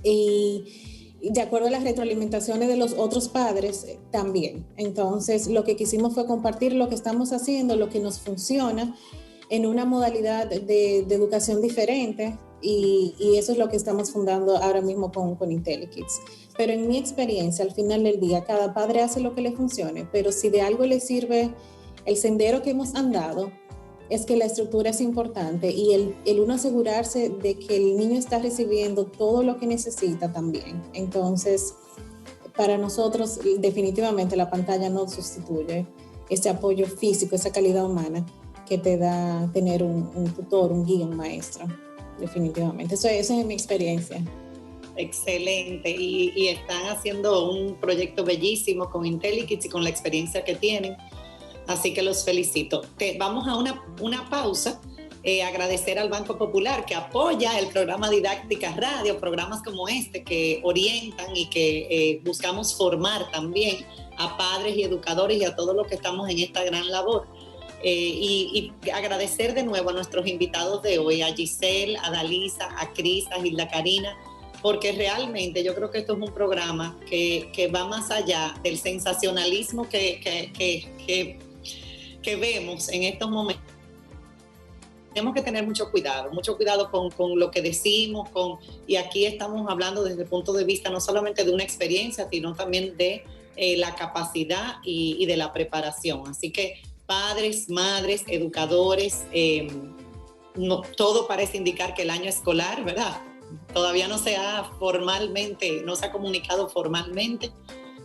Y de acuerdo a las retroalimentaciones de los otros padres, también. Entonces, lo que quisimos fue compartir lo que estamos haciendo, lo que nos funciona, en una modalidad de educación diferente. Y eso es lo que estamos fundando ahora mismo con IntelliKids. Pero en mi experiencia, al final del día, cada padre hace lo que le funcione, pero si de algo le sirve el sendero que hemos andado, es que la estructura es importante y el uno asegurarse de que el niño está recibiendo todo lo que necesita también. Entonces, para nosotros definitivamente la pantalla no sustituye ese apoyo físico, esa calidad humana que te da tener un tutor, un guía, un maestro, definitivamente. Eso es mi experiencia. Excelente, y están haciendo un proyecto bellísimo con IntelliKids y con la experiencia que tienen. Así que los felicito. Vamos a una pausa. Agradecer al Banco Popular que apoya el programa Didáctica Radio, programas como este que orientan y que buscamos formar también a padres y educadores y a todos los que estamos en esta gran labor. Y agradecer de nuevo a nuestros invitados de hoy, a Giselle, a Dalisa, a Cris, a Hilda Karina, porque realmente yo creo que esto es un programa que va más allá del sensacionalismo que vemos en estos momentos. Tenemos que tener mucho cuidado con lo que decimos, y aquí estamos hablando desde el punto de vista no solamente de una experiencia, sino también de la capacidad y de la preparación. Así que padres, madres, educadores, todo parece indicar que el año escolar, ¿verdad? Todavía no se ha comunicado formalmente,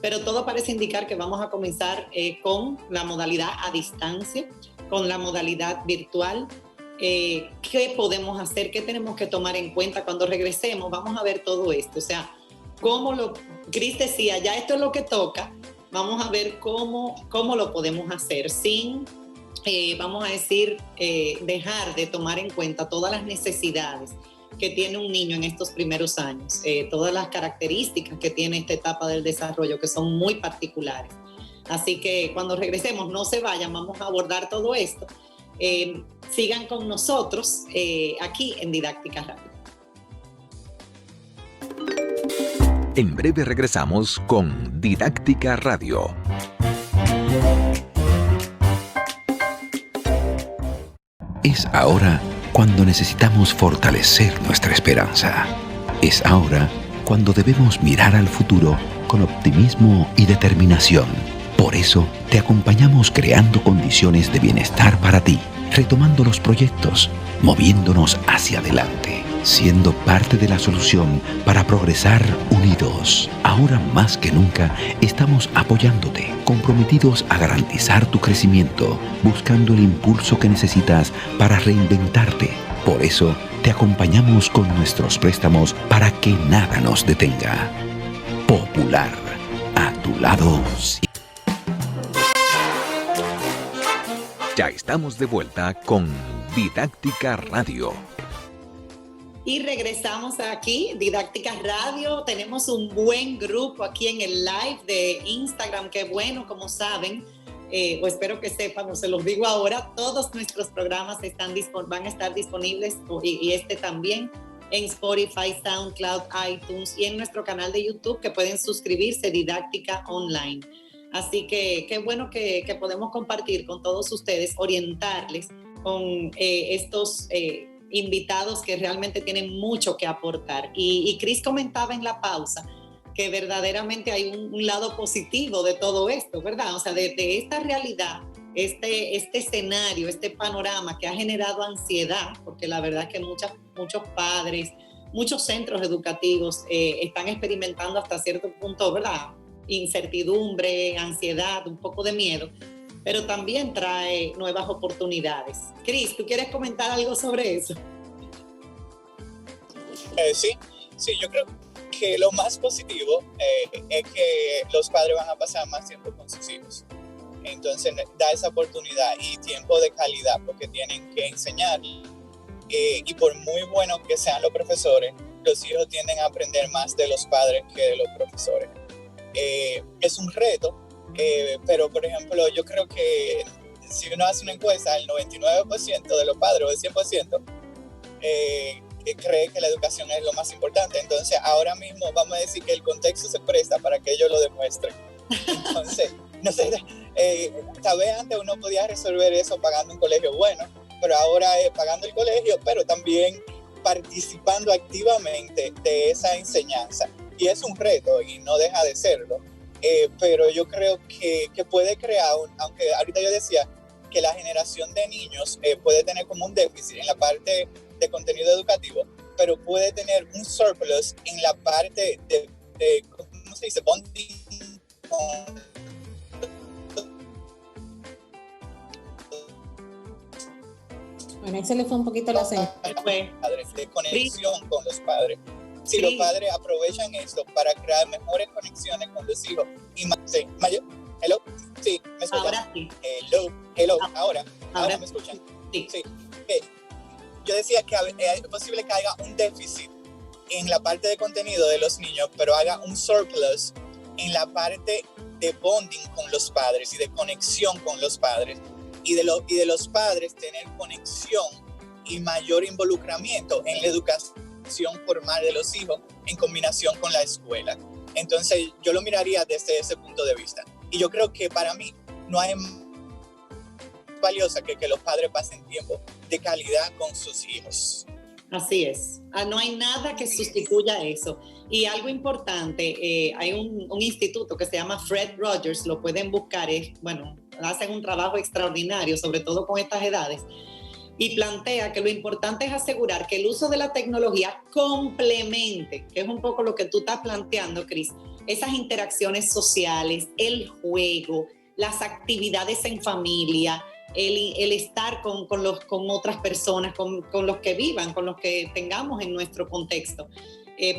pero todo parece indicar que vamos a comenzar con la modalidad a distancia, con la modalidad virtual. ¿Qué podemos hacer? ¿Qué tenemos que tomar en cuenta cuando regresemos? Vamos a ver todo esto. O sea, Cris decía, ya esto es lo que toca. Vamos a ver cómo lo podemos hacer sin, vamos a decir, dejar de tomar en cuenta todas las necesidades que tiene un niño en estos primeros años, todas las características que tiene esta etapa del desarrollo, que son muy particulares. Así que cuando regresemos, no se vayan, vamos a abordar todo esto. Sigan con nosotros aquí en Didáctica Radio. En breve regresamos con Didáctica Radio. Es ahora cuando necesitamos fortalecer nuestra esperanza. Es ahora cuando debemos mirar al futuro con optimismo y determinación. Por eso, te acompañamos creando condiciones de bienestar para ti, retomando los proyectos, moviéndonos hacia adelante, siendo parte de la solución para progresar unidos. Ahora más que nunca, estamos apoyándote, comprometidos a garantizar tu crecimiento, buscando el impulso que necesitas para reinventarte. Por eso, te acompañamos con nuestros préstamos para que nada nos detenga. Popular, a tu lado. Ya estamos de vuelta con Didáctica Radio. Y regresamos aquí, Didáctica Radio. Tenemos un buen grupo aquí en el live de Instagram. Qué bueno, como saben, o espero que sepan, o se los digo ahora, todos nuestros programas van a estar disponibles, y este también, en Spotify, SoundCloud, iTunes y en nuestro canal de YouTube, que pueden suscribirse, Didáctica Online. Así que qué bueno que podemos compartir con todos ustedes, orientarles con estos invitados que realmente tienen mucho que aportar. Y Cris comentaba en la pausa que verdaderamente hay un lado positivo de todo esto, ¿verdad? O sea, de esta realidad, este escenario, este panorama que ha generado ansiedad, porque la verdad es que muchos padres, muchos centros educativos están experimentando hasta cierto punto, ¿verdad?, incertidumbre, ansiedad, un poco de miedo, pero también trae nuevas oportunidades. Cris, ¿tú quieres comentar algo sobre eso? Sí, yo creo que lo más positivo es que los padres van a pasar más tiempo con sus hijos. Entonces da esa oportunidad y tiempo de calidad, porque tienen que enseñar. Y por muy buenos que sean los profesores, los hijos tienden a aprender más de los padres que de los profesores. Es un reto, pero por ejemplo, yo creo que si uno hace una encuesta, el 99% de los padres, o el 100%, cree que la educación es lo más importante. Entonces, ahora mismo vamos a decir que el contexto se presta para que ellos lo demuestren. Entonces, no sé, tal vez antes uno podía resolver eso pagando un colegio bueno, pero ahora es pagando el colegio, pero también participando activamente de esa enseñanza. Y es un reto y no deja de serlo, pero yo creo que puede crear, aunque ahorita yo decía que la generación de niños puede tener como un déficit en la parte de contenido educativo, pero puede tener un surplus en la parte de ¿cómo se dice? Bonding con... Bueno, ahí se le fue un poquito la señal. De conexión con los padres. Si los padres aprovechan esto para crear mejores conexiones con los hijos y más, hello, sí, me escuchan. Ahora sí. Hello, ahora me escuchan. Sí. Yo decía que es posible que haya un déficit en la parte de contenido de los niños, pero haga un surplus en la parte de bonding con los padres y de conexión con los padres, y de los padres tener conexión y mayor involucramiento en la educación formal de los hijos en combinación con la escuela. Entonces yo lo miraría desde ese punto de vista, y yo creo que para mí no hay valiosa que los padres pasen tiempo de calidad con sus hijos. Así es, no hay nada que sustituya eso. Y algo importante, hay un instituto que se llama Fred Rogers, lo pueden buscar, hacen un trabajo extraordinario, sobre todo con estas edades, y plantea que lo importante es asegurar que el uso de la tecnología complemente, que es un poco lo que tú estás planteando, Cris, esas interacciones sociales, el juego, las actividades en familia, el estar con otras personas, con los que vivan, con los que tengamos en nuestro contexto,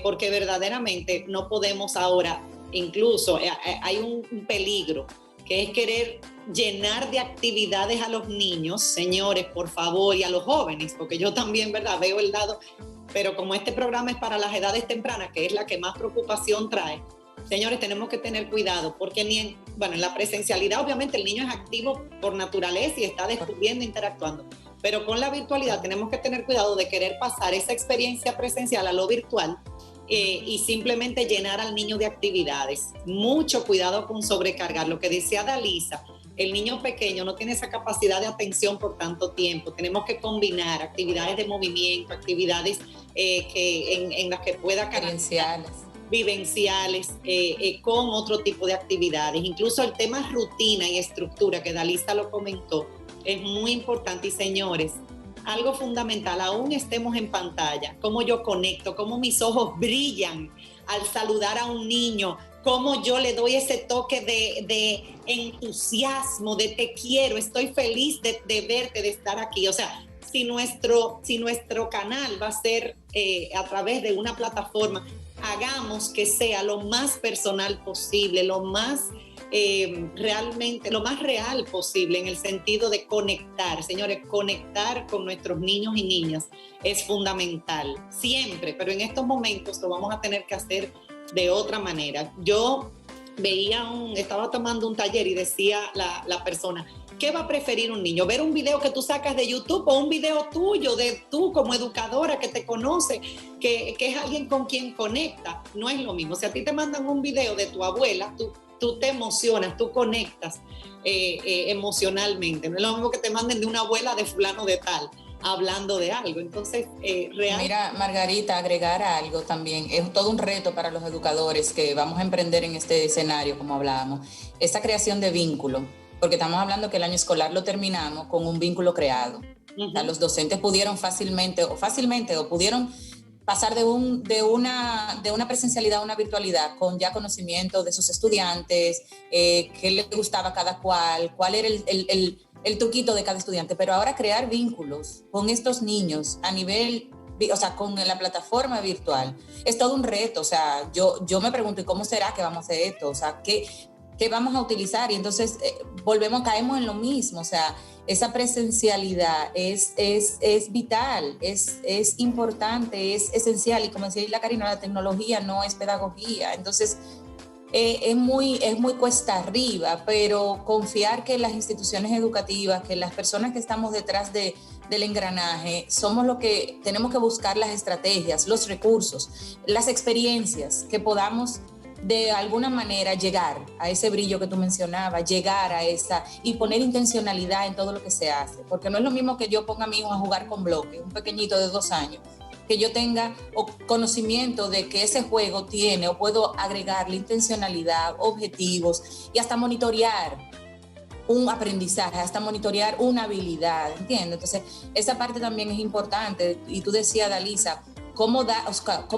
porque verdaderamente no podemos ahora, incluso hay un peligro, que es querer llenar de actividades a los niños, señores, por favor, y a los jóvenes, porque yo también, ¿verdad?, veo el lado pero como este programa es para las edades tempranas, que es la que más preocupación trae, señores, tenemos que tener cuidado, porque en la presencialidad obviamente el niño es activo por naturaleza y está descubriendo, interactuando, pero con la virtualidad tenemos que tener cuidado de querer pasar esa experiencia presencial a lo virtual y simplemente llenar al niño de actividades. Mucho cuidado con sobrecargar. Lo que decía Dalisa, el niño pequeño no tiene esa capacidad de atención por tanto tiempo. Tenemos que combinar actividades de movimiento, actividades en las que pueda vivenciales con otro tipo de actividades. Incluso el tema rutina y estructura, que Dalisa lo comentó, es muy importante. Y señores, algo fundamental, aún estemos en pantalla, cómo yo conecto, cómo mis ojos brillan al saludar a un niño, cómo yo le doy ese toque de entusiasmo, de te quiero, estoy feliz de verte, de estar aquí. O sea, si nuestro canal va a ser a través de una plataforma, hagamos que sea lo más personal posible, lo más realmente, lo más real posible, en el sentido de conectar. Señores, conectar con nuestros niños y niñas es fundamental, siempre, pero en estos momentos lo vamos a tener que hacer de otra manera. Yo estaba tomando un taller y decía la persona, ¿qué va a preferir un niño? ¿Ver un video que tú sacas de YouTube o un video tuyo, de tú como educadora que te conoce, que es alguien con quien conecta? No es lo mismo. Si a ti te mandan un video de tu abuela, tú te emocionas, tú conectas emocionalmente. No es lo mismo que te manden de una abuela de fulano de tal, hablando de algo. Entonces, Mira, Margarita, agregar algo también. Es todo un reto para los educadores que vamos a emprender en este escenario, como hablábamos. Esa creación de vínculo, porque estamos hablando que el año escolar lo terminamos con un vínculo creado. O sea, los docentes pudieron fácilmente o pudieron pasar de una presencialidad a una virtualidad con ya conocimiento de sus estudiantes, qué les gustaba a cada cuál era el truquito de cada estudiante, pero ahora crear vínculos con estos niños a nivel, o sea, con la plataforma virtual, es todo un reto. O sea, yo me pregunto, ¿y cómo será que vamos a hacer esto? O sea, ¿qué vamos a utilizar? Y entonces caemos en lo mismo. O sea, esa presencialidad es vital, es importante, es esencial. Y como decía la Karina, la tecnología no es pedagogía. Entonces, es muy cuesta arriba, pero confiar que las instituciones educativas, que las personas que estamos detrás del engranaje, somos los que tenemos que buscar las estrategias, los recursos, las experiencias, que podamos de alguna manera llegar a ese brillo que tú mencionabas, llegar a esa y poner intencionalidad en todo lo que se hace, porque no es lo mismo que yo ponga a mi hijo a jugar con bloques, un pequeñito de 2 años, que yo tenga conocimiento de que ese juego tiene, o puedo agregarle intencionalidad, objetivos y hasta monitorear un aprendizaje, hasta monitorear una habilidad, ¿entiendes? Entonces, esa parte también es importante. Y tú decías, Dalisa, cómo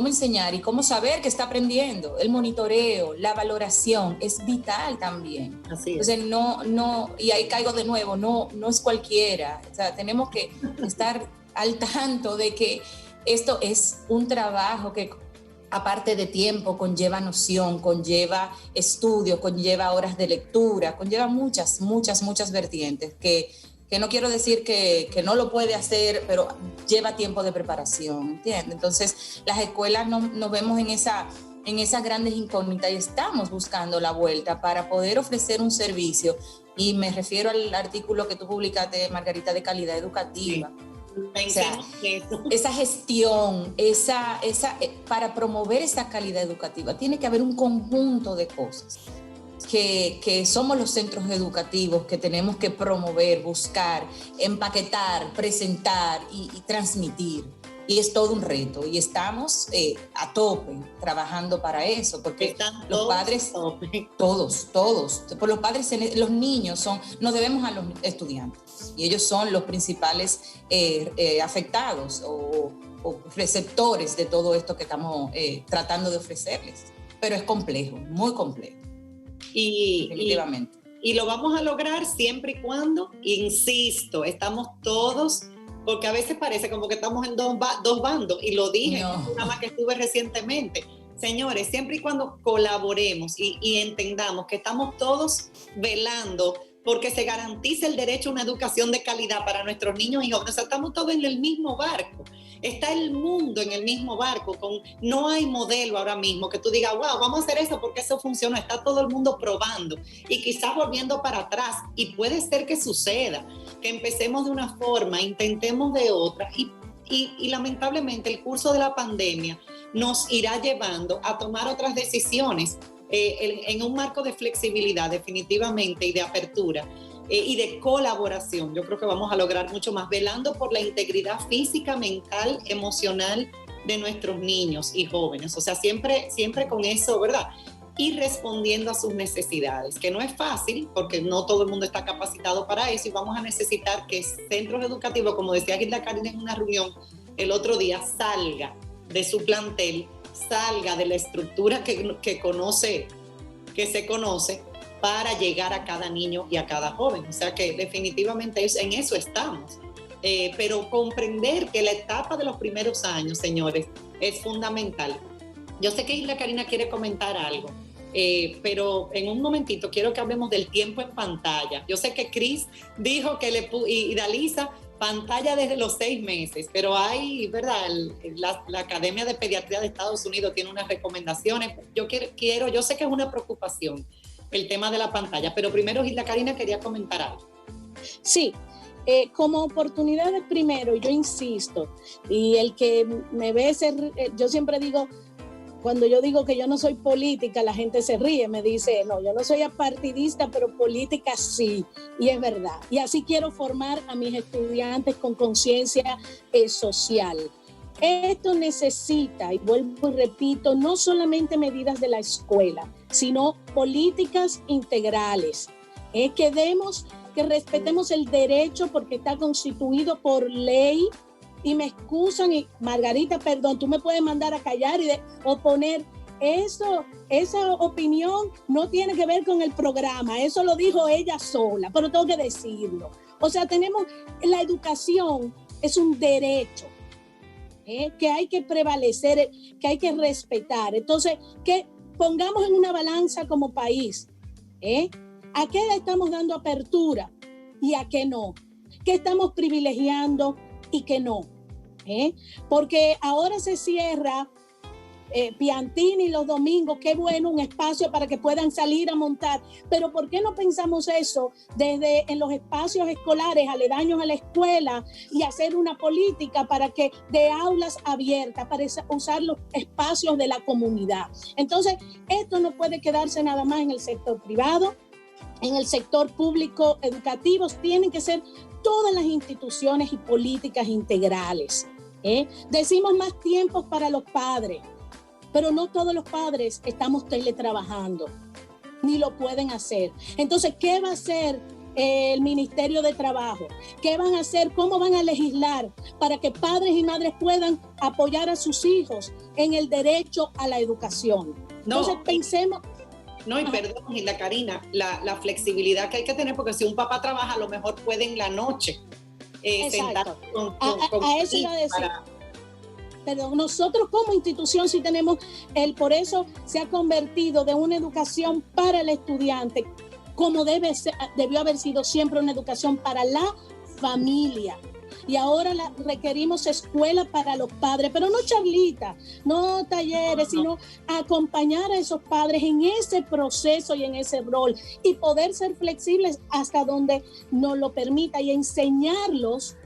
enseñar y cómo saber que está aprendiendo. El monitoreo, la valoración es vital también. Así es. Entonces, no, y ahí caigo de nuevo, no es cualquiera. O sea, tenemos que estar al tanto de que esto es un trabajo que, aparte de tiempo, conlleva noción, conlleva estudio, conlleva horas de lectura, conlleva muchas vertientes que no quiero decir que no lo puede hacer, pero lleva tiempo de preparación, ¿entiendes? Entonces, las escuelas nos vemos en esas grandes incógnitas y estamos buscando la vuelta para poder ofrecer un servicio. Y me refiero al artículo que tú publicaste, Margarita, de calidad educativa. Sí. O sea, esa gestión, para promover esa calidad educativa, tiene que haber un conjunto de cosas que somos los centros educativos que tenemos que promover, buscar, empaquetar, presentar y transmitir. Y es todo un reto y estamos a tope trabajando para eso, porque los padres, todos, por los padres, los niños nos debemos a los estudiantes y ellos son los principales afectados o receptores de todo esto que estamos tratando de ofrecerles. Pero es complejo, muy complejo. Definitivamente. Y lo vamos a lograr siempre y cuando, insisto, estamos todos, porque a veces parece como que estamos en dos bandos, y lo dije en un programa que estuve recientemente. Señores, siempre y cuando colaboremos y entendamos que estamos todos velando porque se garantice el derecho a una educación de calidad para nuestros niños y jóvenes, o sea, estamos todos en el mismo barco. está el mundo en el mismo barco, no hay modelo ahora mismo que tú digas, wow, vamos a hacer eso porque eso funciona, está todo el mundo probando y quizás volviendo para atrás, y puede ser que suceda, que empecemos de una forma, intentemos de otra, y lamentablemente el curso de la pandemia nos irá llevando a tomar otras decisiones en un marco de flexibilidad definitivamente y de apertura y de colaboración. Yo creo que vamos a lograr mucho más, velando por la integridad física, mental, emocional de nuestros niños y jóvenes. O sea, siempre con eso, ¿verdad? Y respondiendo a sus necesidades, que no es fácil porque no todo el mundo está capacitado para eso, y vamos a necesitar que centros educativos, como decía Gilda Karina en una reunión el otro día, salga de su plantel, salga de la estructura que se conoce para llegar a cada niño y a cada joven. O sea que definitivamente en eso estamos. Pero comprender que la etapa de los primeros años, señores, es fundamental. Yo sé que Isla Karina quiere comentar algo, pero en un momentito quiero que hablemos del tiempo en pantalla. Yo sé que Cris dijo que y Dalisa, pantalla desde los 6 meses, pero hay, ¿verdad? La Academia de Pediatría de Estados Unidos tiene unas recomendaciones. Yo sé que es una preocupación el tema de la pantalla, pero primero Isla Karina quería comentar algo. Sí. Como oportunidades, primero, yo insisto, y el que me ve, yo siempre digo, cuando yo digo que yo no soy política, la gente se ríe, me dice, no, yo no soy apartidista, pero política sí, y es verdad. Y así quiero formar a mis estudiantes con conciencia social. Esto necesita, y vuelvo y repito, no solamente medidas de la escuela, sino políticas integrales. Que respetemos el derecho porque está constituido por ley, y me excusan, y Margarita, perdón, tú me puedes mandar a callar o poner eso, esa opinión no tiene que ver con el programa, eso lo dijo ella sola, pero tengo que decirlo. O sea, la educación es un derecho que hay que prevalecer, que hay que respetar. Entonces, que pongamos en una balanza como país, ¿a qué le estamos dando apertura y a qué no? ¿Qué estamos privilegiando y qué no? Porque ahora se cierra Piantini los domingos, qué bueno, un espacio para que puedan salir a montar, pero ¿por qué no pensamos eso en los espacios escolares aledaños a la escuela y hacer una política para que de aulas abiertas, para usar los espacios de la comunidad? Entonces, esto no puede quedarse nada más en el sector privado, en el sector público educativo, tienen que ser todas las instituciones y políticas integrales. Decimos más tiempos para los padres, pero no todos los padres estamos teletrabajando, ni lo pueden hacer. Entonces, ¿qué va a hacer el Ministerio de Trabajo? ¿Qué van a hacer? ¿Cómo van a legislar para que padres y madres puedan apoyar a sus hijos en el derecho a la educación? Entonces, pensemos... No, y perdón, Gilda Karina, la flexibilidad que hay que tener, porque si un papá trabaja, a lo mejor puede en la noche sentar a eso iba a decir. Perdón, nosotros como institución sí tenemos por eso se ha convertido de una educación para el estudiante, como debió haber sido siempre una educación para la familia. Y ahora requerimos escuela para los padres, pero no charlitas, no talleres, sino acompañar a esos padres en ese proceso y en ese rol, y poder ser flexibles hasta donde nos lo permita y enseñarlos,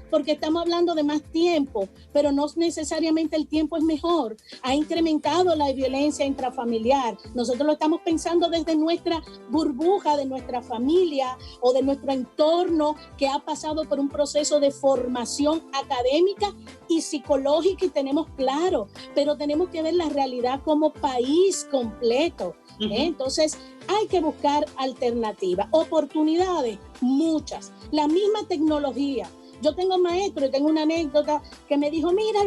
porque estamos hablando de más tiempo, pero no necesariamente el tiempo es mejor. Ha incrementado la violencia intrafamiliar. Nosotros lo estamos pensando desde nuestra burbuja, de nuestra familia o de nuestro entorno que ha pasado por un proceso de formación académica y psicológica, y tenemos claro, pero tenemos que ver la realidad como país completo. Entonces hay que buscar alternativas, oportunidades, muchas. La misma tecnología. Yo tengo maestro y tengo una anécdota que me dijo, mira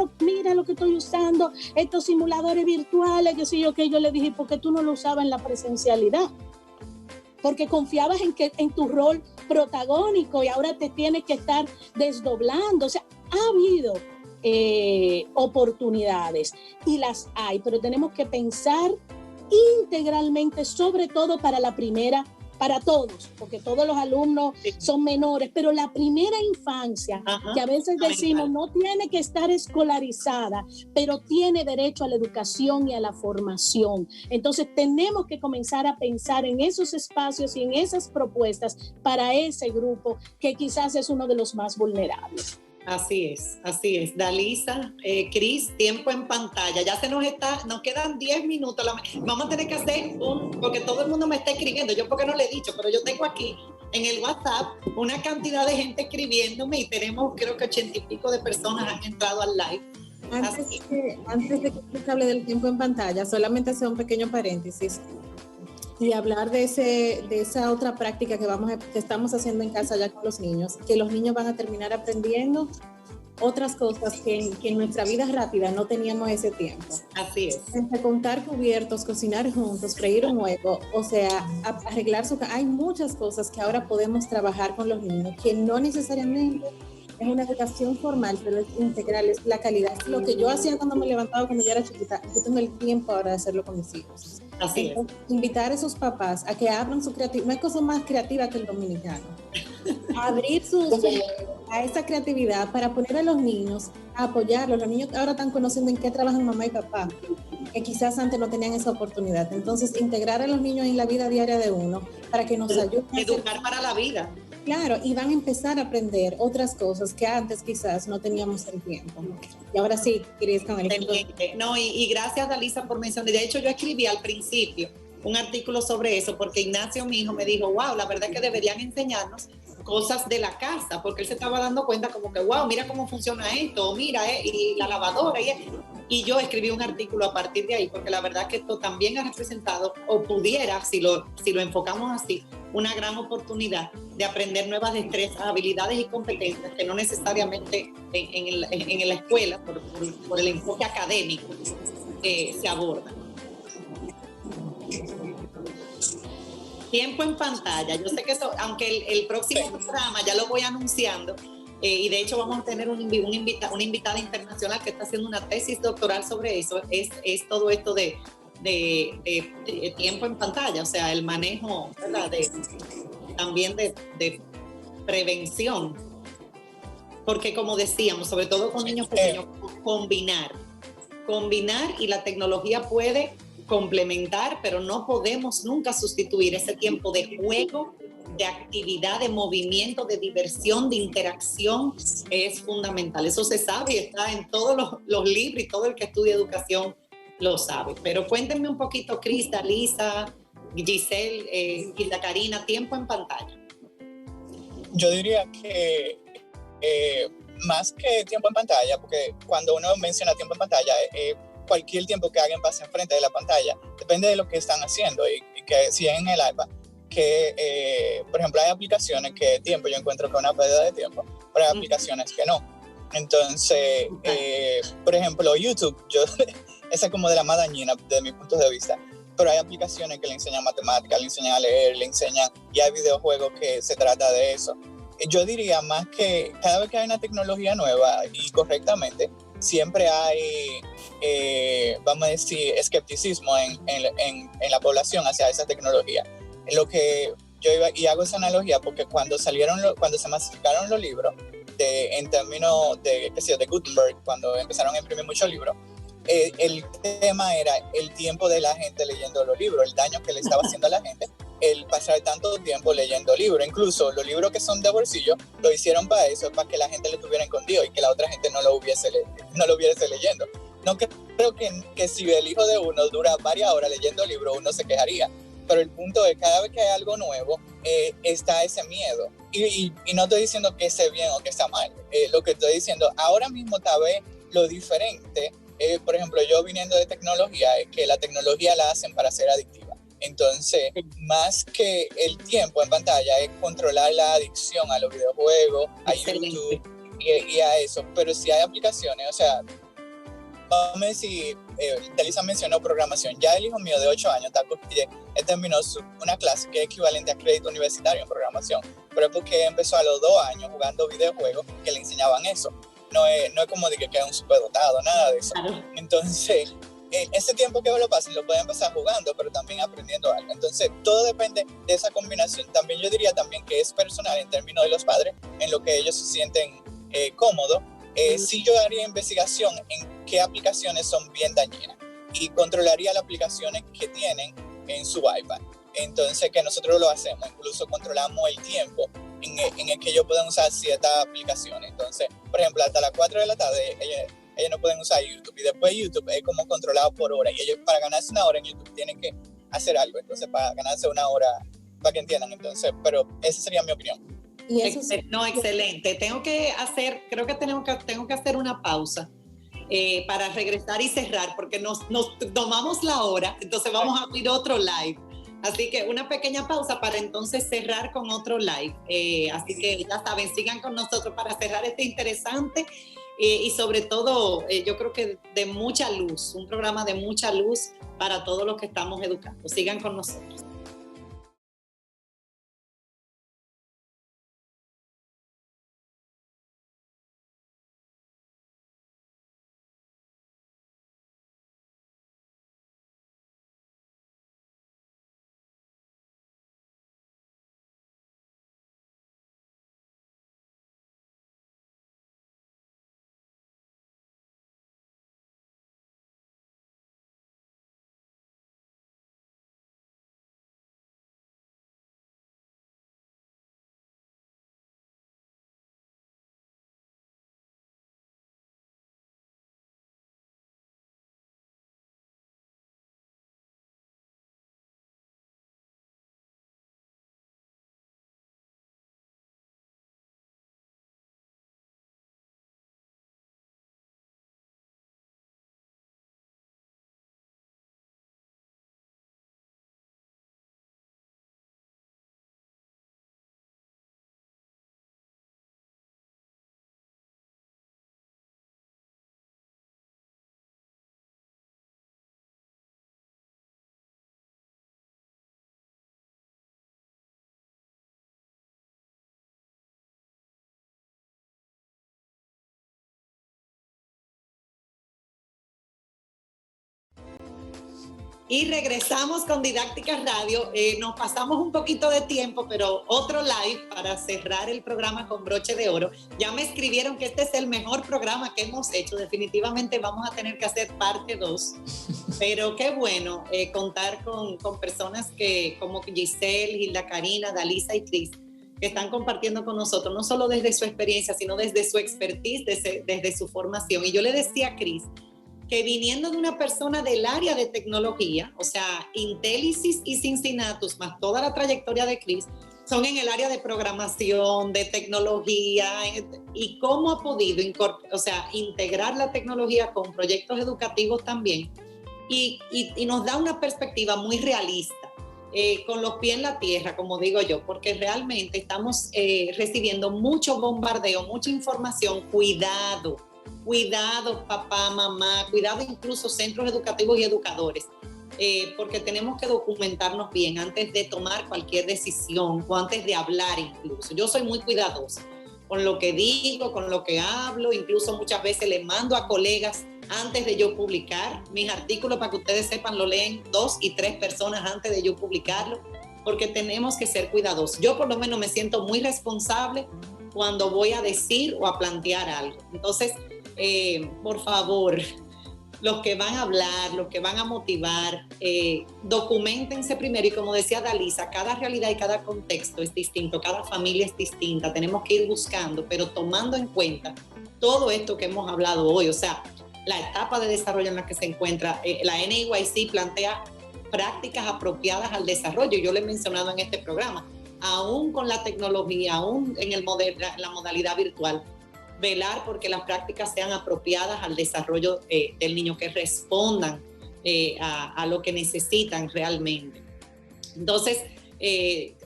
lo que estoy usando, estos simuladores virtuales, que sé yo, que yo le dije, ¿por qué tú no lo usabas en la presencialidad? Porque confiabas en tu rol protagónico y ahora te tienes que estar desdoblando. O sea, ha habido oportunidades y las hay, pero tenemos que pensar integralmente, sobre todo para la primera para todos, porque todos los alumnos son menores, pero la primera infancia, que a veces decimos no tiene que estar escolarizada, pero tiene derecho a la educación y a la formación. Entonces tenemos que comenzar a pensar en esos espacios y en esas propuestas para ese grupo que quizás es uno de los más vulnerables. Así es, así es. Dalisa, Cris, tiempo en pantalla. Ya nos quedan 10 minutos. Vamos a tener que hacer porque todo el mundo me está escribiendo. Yo porque no le he dicho, pero yo tengo aquí en el WhatsApp una cantidad de gente escribiéndome y tenemos creo que 80 y pico de personas han entrado al live. Antes de que se hable del tiempo en pantalla, solamente hacer un pequeño paréntesis y hablar de esa otra práctica que estamos haciendo en casa ya con los niños, que los niños van a terminar aprendiendo otras cosas que en nuestra vida rápida no teníamos ese tiempo. Así es. Entre contar cubiertos, cocinar juntos, freír un huevo, o sea, arreglar hay muchas cosas que ahora podemos trabajar con los niños, que no necesariamente es una educación formal, pero es integral, es la calidad. Es lo que yo hacía cuando me levantaba cuando yo era chiquita. Yo tengo el tiempo ahora de hacerlo con mis hijos. Así es. Invitar a esos papás a que abran su creatividad. No hay cosa más creativa que el dominicano. Abrir a esa creatividad para poner a los niños, a apoyarlos. Los niños ahora están conociendo en qué trabajan mamá y papá, que quizás antes no tenían esa oportunidad. Entonces, integrar a los niños en la vida diaria de uno para que nos ayuden. Educar para la vida. Claro, y van a empezar a aprender otras cosas que antes quizás no teníamos el tiempo. Y ahora sí, Cris, con el ejemplo. No, y gracias, Dalisa, por mencionar. De hecho, yo escribí al principio un artículo sobre eso, porque Ignacio, mi hijo, me dijo, wow, la verdad es que deberían enseñarnos cosas de la casa, porque él se estaba dando cuenta como que, wow, mira cómo funciona esto, mira, y la lavadora, y yo escribí un artículo a partir de ahí, porque la verdad que esto también ha representado, o pudiera, si lo enfocamos así, una gran oportunidad de aprender nuevas destrezas, habilidades y competencias que no necesariamente en la escuela, por el enfoque académico, se abordan. Tiempo en pantalla. Yo sé que eso, aunque el próximo programa ya lo voy anunciando, y de hecho vamos a tener una invitada internacional que está haciendo una tesis doctoral sobre eso, es todo esto de tiempo en pantalla, o sea, el manejo, ¿verdad? También de prevención. Porque como decíamos, sobre todo con niños pequeños, combinar y la tecnología puede complementar, pero no podemos nunca sustituir ese tiempo de juego, de actividad, de movimiento, de diversión, de interacción. Es fundamental. Eso se sabe y está en todos los libros, y todo el que estudia educación lo sabe. Pero cuéntenme un poquito, Cris, Lisa, Giselle, Hilda Karina, tiempo en pantalla. Yo diría que más que tiempo en pantalla, porque cuando uno menciona tiempo en pantalla, cualquier tiempo que alguien pase enfrente de la pantalla, depende de lo que están haciendo, y que si es en el iPad, que por ejemplo hay aplicaciones que tiempo yo encuentro que es una pérdida de tiempo, pero hay aplicaciones que no. Entonces, por ejemplo, YouTube, esa es como de la más dañina desde mi punto de vista, pero hay aplicaciones que le enseñan matemáticas, le enseñan a leer, le enseñan, y hay videojuegos que se trata de eso. Yo diría más que cada vez que hay una tecnología nueva y correctamente, siempre hay, vamos a decir, escepticismo en la población hacia esa tecnología. Lo que yo y hago esa analogía porque cuando se masificaron los libros, en términos de Gutenberg, cuando empezaron a imprimir muchos libros, el tema era el tiempo de la gente leyendo los libros, el daño que le estaba haciendo a la gente el pasar tanto tiempo leyendo libros. Incluso los libros que son de bolsillo lo hicieron para eso, para que la gente lo tuviera escondido y que la otra gente no lo hubiese leyendo. No creo que si el hijo de uno dura varias horas leyendo libros, uno se quejaría, pero el punto es cada vez que hay algo nuevo, está ese miedo, y no estoy diciendo que esté bien o que está mal, lo que estoy diciendo, ahora mismo tal vez lo diferente, por ejemplo, yo viniendo de tecnología, es que la tecnología la hacen para ser adictiva. Entonces, más que el tiempo en pantalla, es controlar la adicción a los videojuegos, a YouTube y a eso. Pero si hay aplicaciones, o sea, vamos a decir, Dalisa mencionó programación. Ya el hijo mío de 8 años él terminó una clase que es equivalente a crédito universitario en programación, pero es porque empezó a los 2 años jugando videojuegos que le enseñaban eso. No es como de que es un superdotado, nada de eso. Entonces, ese tiempo que lo pasen lo pueden empezar jugando, pero también aprendiendo algo. Entonces, todo depende de esa combinación. También yo diría también que es personal en términos de los padres, en lo que ellos se sienten cómodos. Sí, yo haría investigación en qué aplicaciones son bien dañinas y controlaría las aplicaciones que tienen en su iPad. Entonces, que nosotros lo hacemos, incluso controlamos el tiempo en el que ellos pueden usar ciertas aplicaciones. Entonces, por ejemplo, hasta las 4 de la tarde ellos no pueden usar YouTube, y después YouTube es como controlado por hora, y ellos para ganarse una hora en YouTube tienen que hacer algo. Entonces, para ganarse una hora, para que entiendan. Entonces, pero esa sería mi opinión. Y eso No, excelente. Tengo que hacer una pausa para regresar y cerrar, porque nos tomamos la hora, entonces vamos a abrir otro live. Así que una pequeña pausa para entonces cerrar con otro live. Así que ya saben, sigan con nosotros para cerrar este interesante y sobre todo yo creo que de mucha luz, un programa de mucha luz para todos los que estamos educando. Sigan con nosotros. Y regresamos con Didáctica Radio. Nos pasamos un poquito de tiempo, pero otro live para cerrar el programa con broche de oro. Ya me escribieron que este es el mejor programa que hemos hecho. Definitivamente vamos a tener que hacer parte 2. Pero qué bueno contar con personas como Giselle, Hilda Karina, Dalisa y Cris, que están compartiendo con nosotros, no solo desde su experiencia, sino desde su expertise, desde su formación. Y yo le decía a Cris que viniendo de una persona del área de tecnología, o sea, Intelisys y Cincinnatus, más toda la trayectoria de Cris, son en el área de programación, de tecnología, y cómo ha podido integrar la tecnología con proyectos educativos también, y nos da una perspectiva muy realista, con los pies en la tierra, como digo yo, porque realmente estamos recibiendo mucho bombardeo, mucha información. Cuidado papá, mamá, cuidado incluso centros educativos y educadores, porque tenemos que documentarnos bien antes de tomar cualquier decisión o antes de hablar incluso. Yo soy muy cuidadosa con lo que digo, con lo que hablo, incluso muchas veces le mando a colegas antes de yo publicar mis artículos, para que ustedes sepan, lo leen 2 y 3 personas antes de yo publicarlo, porque tenemos que ser cuidadosos. Yo por lo menos me siento muy responsable cuando voy a decir o a plantear algo. Entonces, por favor, los que van a hablar, los que van a motivar, documentense primero. Y como decía Dalisa, cada realidad y cada contexto es distinto, cada familia es distinta, tenemos que ir buscando, pero tomando en cuenta todo esto que hemos hablado hoy, o sea, la etapa de desarrollo en la que se encuentra. La NEYC plantea prácticas apropiadas al desarrollo, yo lo he mencionado en este programa, aún con la tecnología, aún en la modalidad virtual, velar porque las prácticas sean apropiadas al desarrollo del niño, que respondan a lo que necesitan realmente. Entonces,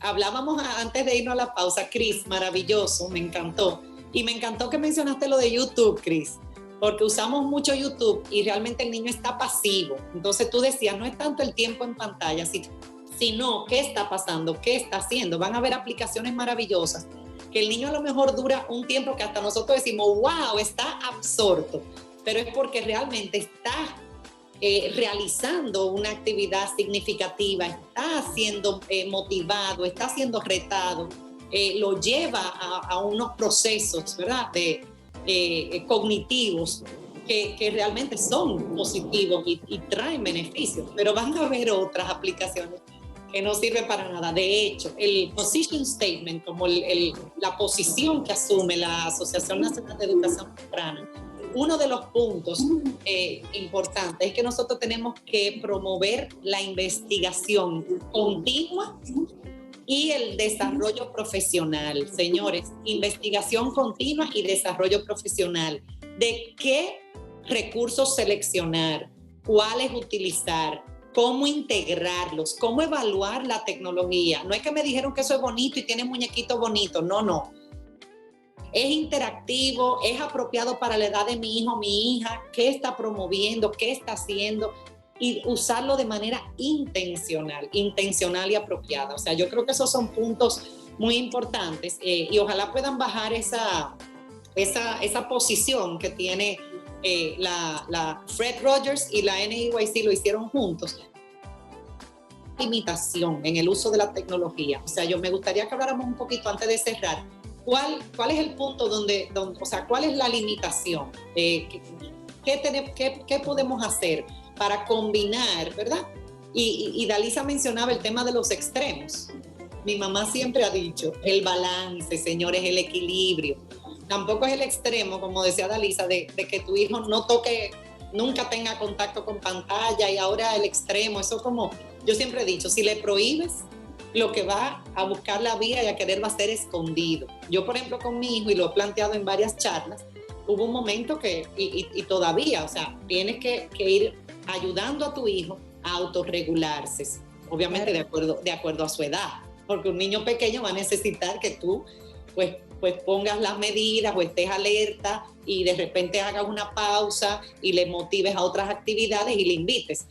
hablábamos antes de irnos a la pausa, Cris, maravilloso, me encantó. Y me encantó que mencionaste lo de YouTube, Cris, porque usamos mucho YouTube y realmente el niño está pasivo. Entonces tú decías, no es tanto el tiempo en pantalla, sino qué está pasando, qué está haciendo. Van a haber aplicaciones maravillosas que el niño a lo mejor dura un tiempo que hasta nosotros decimos, wow, está absorto, pero es porque realmente está realizando una actividad significativa, está siendo motivado, está siendo retado, lo lleva a unos procesos, ¿verdad?, cognitivos que realmente son positivos y traen beneficios, pero van a haber otras aplicaciones que no sirven para nada. De hecho, el position statement, como la posición que asume la Asociación Nacional de Educación Temprana, uno de los puntos importantes es que nosotros tenemos que promover la investigación continua y el desarrollo profesional. Señores, investigación continua y desarrollo profesional. ¿De qué recursos seleccionar? ¿Cuáles utilizar? ¿Cómo integrarlos? ¿Cómo evaluar la tecnología? No es que me dijeron que eso es bonito y tiene muñequitos bonitos. No, no. Es interactivo, es apropiado para la edad de mi hijo, mi hija, qué está promoviendo, qué está haciendo, y usarlo de manera intencional y apropiada. O sea, yo creo que esos son puntos muy importantes y ojalá puedan bajar esa posición que tiene la Fred Rogers y la NEYC, lo hicieron juntos. Limitación en el uso de la tecnología. O sea, yo me gustaría que habláramos un poquito antes de cerrar. ¿Cuál es el punto donde o sea, cuál es la limitación? ¿Qué podemos hacer para combinar, verdad? Y Dalisa mencionaba el tema de los extremos. Mi mamá siempre ha dicho, el balance, señores, el equilibrio. Tampoco es el extremo, como decía Dalisa, de que tu hijo no toque, nunca tenga contacto con pantalla, y ahora el extremo, eso como, yo siempre he dicho, si le prohíbes, lo que va a buscar la vía y a querer va a ser escondido. Yo, por ejemplo, con mi hijo, y lo he planteado en varias charlas, hubo un momento que, y todavía, o sea, tienes que ir ayudando a tu hijo a autorregularse, obviamente de acuerdo a su edad, porque un niño pequeño va a necesitar que tú, pues pongas las medidas o estés alerta y de repente hagas una pausa y le motives a otras actividades y le invites.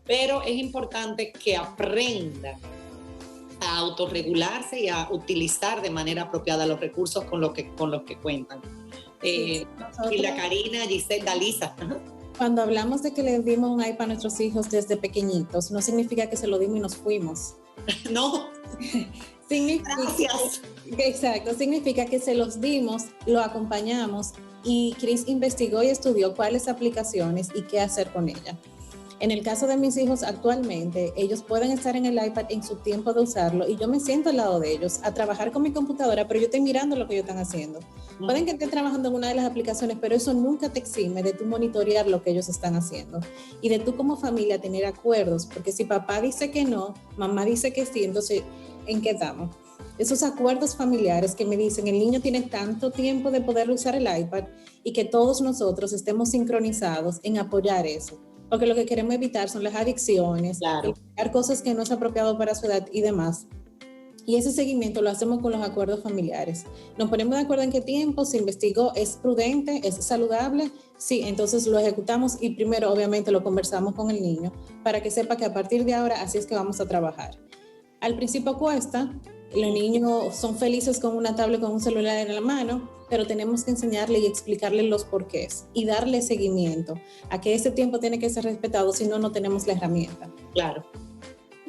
Pero es importante que aprenda a autorregularse y a utilizar de manera apropiada los recursos con los que cuentan. Y la Karina, Giselle, Dalisa. Cuando hablamos de que le dimos un iPad a nuestros hijos desde pequeñitos, no significa que se lo dimos y nos fuimos. No. Gracias. Exacto, significa que se los dimos, lo acompañamos y Chris investigó y estudió cuáles aplicaciones y qué hacer con ellas. En el caso de mis hijos actualmente, ellos pueden estar en el iPad en su tiempo de usarlo y yo me siento al lado de ellos a trabajar con mi computadora, pero yo estoy mirando lo que ellos están haciendo. Pueden que estén trabajando en una de las aplicaciones, pero eso nunca te exime de tú monitorear lo que ellos están haciendo y de tú como familia tener acuerdos, porque si papá dice que no, mamá dice que sí, entonces, ¿en qué estamos? Esos acuerdos familiares que me dicen el niño tiene tanto tiempo de poder usar el iPad y que todos nosotros estemos sincronizados en apoyar eso. Porque lo que queremos evitar son las adicciones, claro, cosas que no es apropiado para su edad y demás. Y ese seguimiento lo hacemos con los acuerdos familiares. Nos ponemos de acuerdo en qué tiempo, se investigó, es prudente, es saludable, sí, entonces lo ejecutamos y primero obviamente lo conversamos con el niño para que sepa que a partir de ahora así es que vamos a trabajar. Al principio cuesta, los niños son felices con una tablet, con un celular en la mano, pero tenemos que enseñarle y explicarle los porqués y darle seguimiento a que ese tiempo tiene que ser respetado, si no, no tenemos la herramienta. Claro.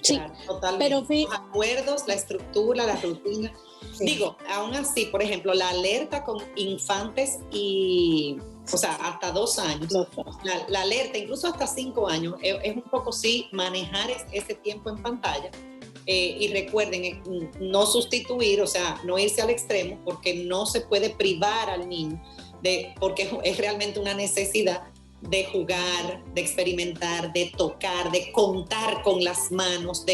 Sí, claro, totalmente. pero los acuerdos, la estructura, la rutina. Sí. Digo, aún así, por ejemplo, la alerta con infantes o sea, hasta 2 años, la alerta, incluso hasta 5 años, es un poco sí manejar ese tiempo en pantalla. Y recuerden, no sustituir, o sea, no irse al extremo, porque no se puede privar al niño, porque es realmente una necesidad de jugar, de experimentar, de tocar, de contar con las manos.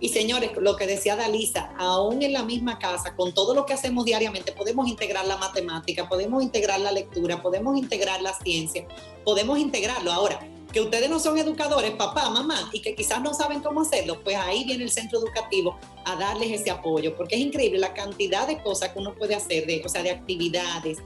Y señores, lo que decía Dalisa, aún en la misma casa, con todo lo que hacemos diariamente, podemos integrar la matemática, podemos integrar la lectura, podemos integrar la ciencia, podemos integrarlo. Ahora, que ustedes no son educadores, papá, mamá, y que quizás no saben cómo hacerlo, pues ahí viene el centro educativo a darles ese apoyo, porque es increíble la cantidad de cosas que uno puede hacer, de actividades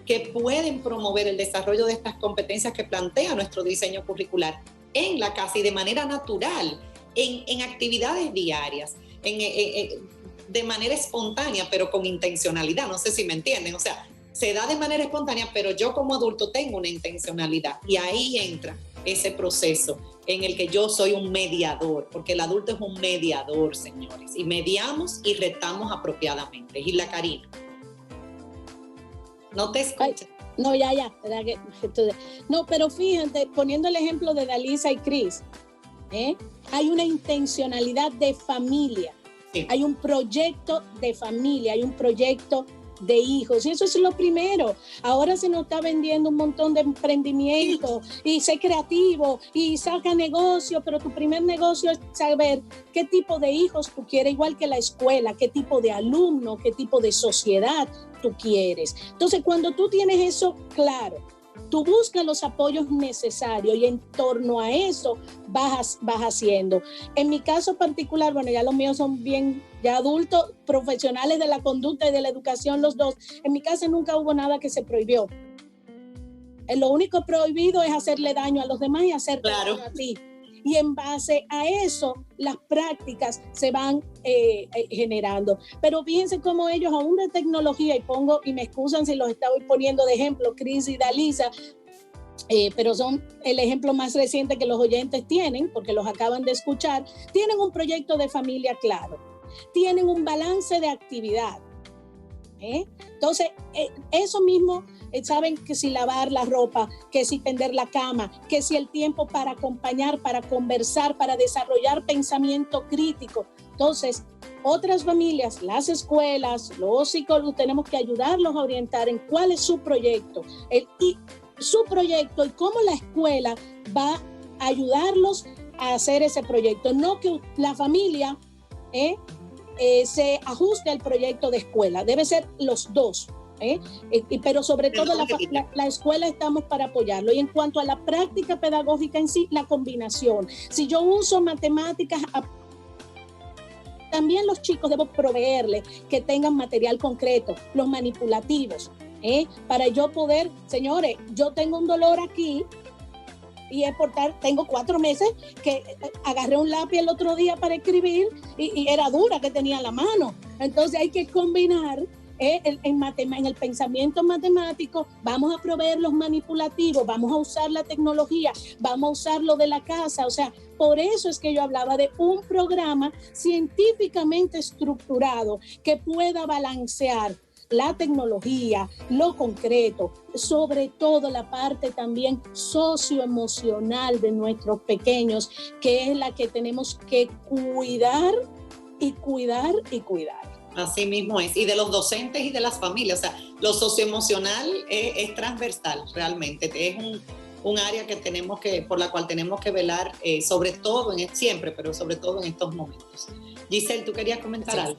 que pueden promover el desarrollo de estas competencias que plantea nuestro diseño curricular en la casa y de manera natural, en actividades diarias, de manera espontánea, pero con intencionalidad. No sé si me entienden, o sea, se da de manera espontánea, pero yo como adulto tengo una intencionalidad y ahí entra ese proceso en el que yo soy un mediador, porque el adulto es un mediador, señores, y mediamos y retamos apropiadamente. Y la Karina. No te escuchas. No, ya. No, pero fíjate, poniendo el ejemplo de Dalisa y Cris, hay una intencionalidad de familia, sí. Hay un proyecto de familia, hay un proyecto de hijos, y eso es lo primero. Ahora se nos está vendiendo un montón de emprendimiento, y sé creativo, y saca negocio, pero tu primer negocio es saber qué tipo de hijos tú quieres, igual que la escuela, qué tipo de alumno, qué tipo de sociedad tú quieres. Entonces, cuando tú tienes eso claro, tú buscas los apoyos necesarios y en torno a eso vas haciendo. En mi caso particular, bueno, ya los míos son bien ya adultos, profesionales de la conducta y de la educación los dos. En mi casa nunca hubo nada que se prohibió. Lo único prohibido es hacerle daño a los demás y hacerte daño a ti. Y en base a eso, las prácticas se van generando. Pero fíjense cómo ellos, aún de tecnología, y me excusan si los estoy poniendo de ejemplo, Cris y Dalisa, pero son el ejemplo más reciente que los oyentes tienen, porque los acaban de escuchar, tienen un proyecto de familia claro, tienen un balance de actividad. Entonces, eso mismo, saben que si lavar la ropa, que si tender la cama, que si el tiempo para acompañar, para conversar, para desarrollar pensamiento crítico. Entonces, otras familias, las escuelas, los psicólogos, tenemos que ayudarlos a orientar en cuál es su proyecto, y cómo la escuela va a ayudarlos a hacer ese proyecto. No que la familia se ajuste al proyecto de escuela, debe ser los dos. Pero sobre todo la escuela estamos para apoyarlo. Y en cuanto a la práctica pedagógica en sí, la combinación. Si yo uso matemáticas, también los chicos debo proveerles que tengan material concreto, los manipulativos, para yo poder, señores, yo tengo un dolor aquí y tengo 4 meses que agarré un lápiz el otro día para escribir y era dura que tenía la mano. Entonces hay que combinar en el pensamiento matemático, vamos a proveer los manipulativos, vamos a usar la tecnología, vamos a usar lo de la casa. O sea, por eso es que yo hablaba de un programa científicamente estructurado que pueda balancear la tecnología, lo concreto, sobre todo la parte también socioemocional de nuestros pequeños, que es la que tenemos que cuidar y cuidar y cuidar. Así mismo es, y de los docentes y de las familias. O sea, lo socioemocional es transversal realmente, es un área por la cual tenemos que velar, sobre todo siempre, pero sobre todo en estos momentos. Giselle, ¿tú querías comentar algo?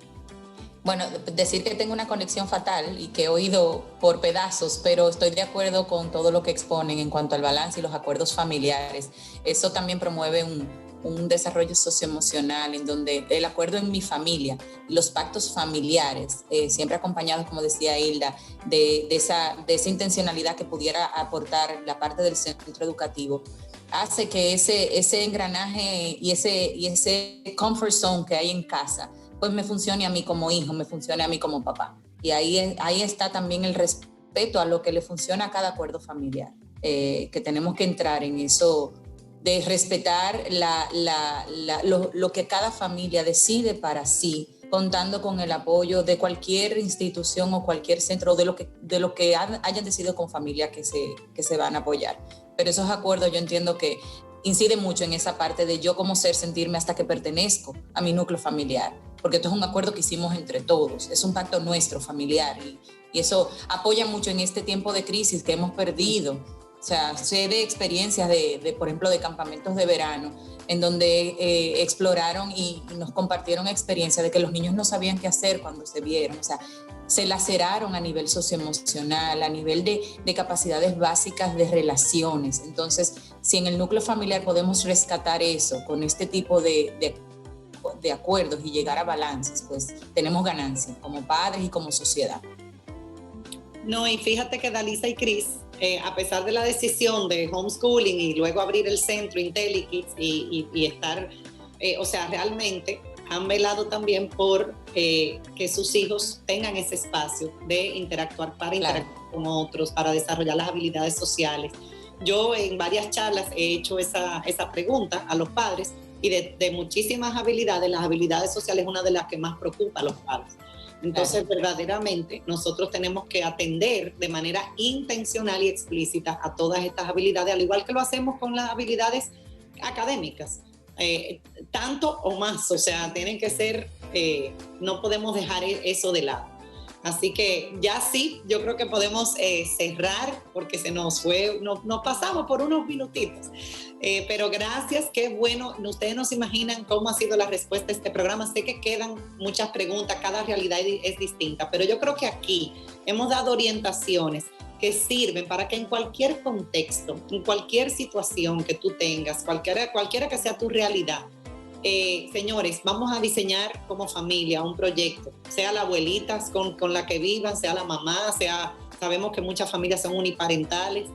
Bueno, decir que tengo una conexión fatal y que he oído por pedazos, pero estoy de acuerdo con todo lo que exponen en cuanto al balance y los acuerdos familiares. Eso también promueve un desarrollo socioemocional en donde el acuerdo en mi familia, los pactos familiares, siempre acompañados, como decía Hilda, de esa intencionalidad que pudiera aportar la parte del centro educativo, hace que ese engranaje y ese comfort zone que hay en casa, pues me funcione a mí como hijo, me funcione a mí como papá. Y ahí está también el respeto a lo que le funciona a cada acuerdo familiar, que tenemos que entrar en eso de respetar lo que cada familia decide para sí, contando con el apoyo de cualquier institución o cualquier centro, de lo que hayan decidido con familia que se van a apoyar. Pero esos acuerdos yo entiendo que inciden mucho en esa parte de yo como ser sentirme hasta que pertenezco a mi núcleo familiar, porque esto es un acuerdo que hicimos entre todos, es un pacto nuestro familiar y eso apoya mucho en este tiempo de crisis que hemos perdido. O sea, sé de experiencias por ejemplo, de campamentos de verano, en donde exploraron y nos compartieron experiencias de que los niños no sabían qué hacer cuando se vieron. O sea, se laceraron a nivel socioemocional, a nivel de capacidades básicas de relaciones. Entonces, si en el núcleo familiar podemos rescatar eso con este tipo de acuerdos y llegar a balances, pues tenemos ganancias como padres y como sociedad. No, y fíjate que Dalisa y Cris, a pesar de la decisión de homeschooling y luego abrir el centro IntelliKids y estar, o sea, realmente han velado también por que sus hijos tengan ese espacio de interactuar, para interactuar con otros, para desarrollar las habilidades sociales. yo en varias charlas he hecho esa pregunta a los padres, y de muchísimas habilidades, las habilidades sociales es una de las que más preocupa a los padres. Entonces, verdaderamente, nosotros tenemos que atender de manera intencional y explícita a todas estas habilidades, al igual que lo hacemos con las habilidades académicas, tanto o más, o sea, tienen que ser, no podemos dejar eso de lado. Así que ya sí, yo creo que podemos cerrar, porque se nos fue, nos pasamos por unos minutitos. Pero gracias, qué bueno. Ustedes no se imaginan cómo ha sido la respuesta a este programa. Sé que quedan muchas preguntas, cada realidad es distinta, pero yo creo que aquí hemos dado orientaciones que sirven para que en cualquier contexto, en cualquier situación que tú tengas, cualquiera que sea tu realidad, señores, vamos a diseñar como familia un proyecto, sea la abuelita con la que vivan, sea la mamá, sabemos que muchas familias son uniparentales,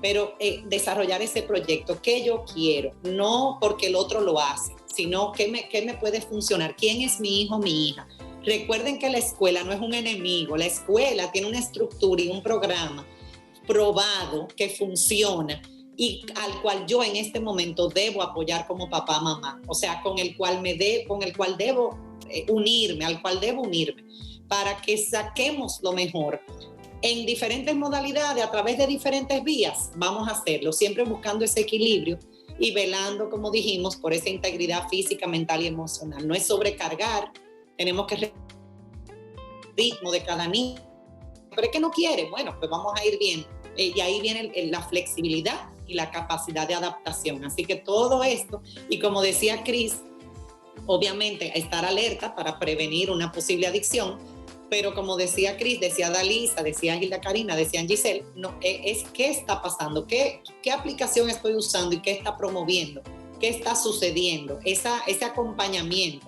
pero desarrollar ese proyecto, ¿qué yo quiero? No porque el otro lo hace, sino qué me puede funcionar, quién es mi hijo o mi hija. Recuerden que la escuela no es un enemigo, la escuela tiene una estructura y un programa probado que funciona, y al cual yo en este momento debo apoyar como papá, mamá, o sea, con el cual debo unirme, para que saquemos lo mejor en diferentes modalidades, a través de diferentes vías. Vamos a hacerlo, siempre buscando ese equilibrio y velando, como dijimos, por esa integridad física, mental y emocional. No es sobrecargar, tenemos que el ritmo de cada niño, pero es que no quiere, bueno, pues vamos a ir bien. Y ahí viene la flexibilidad y la capacidad de adaptación. Así que todo esto, y como decía Cris, obviamente estar alerta para prevenir una posible adicción, pero como decía Cris, decía Dalisa, decía Gilda Karina, decía Giselle, no, es qué está pasando, qué aplicación estoy usando y qué está promoviendo, qué está sucediendo. Ese acompañamiento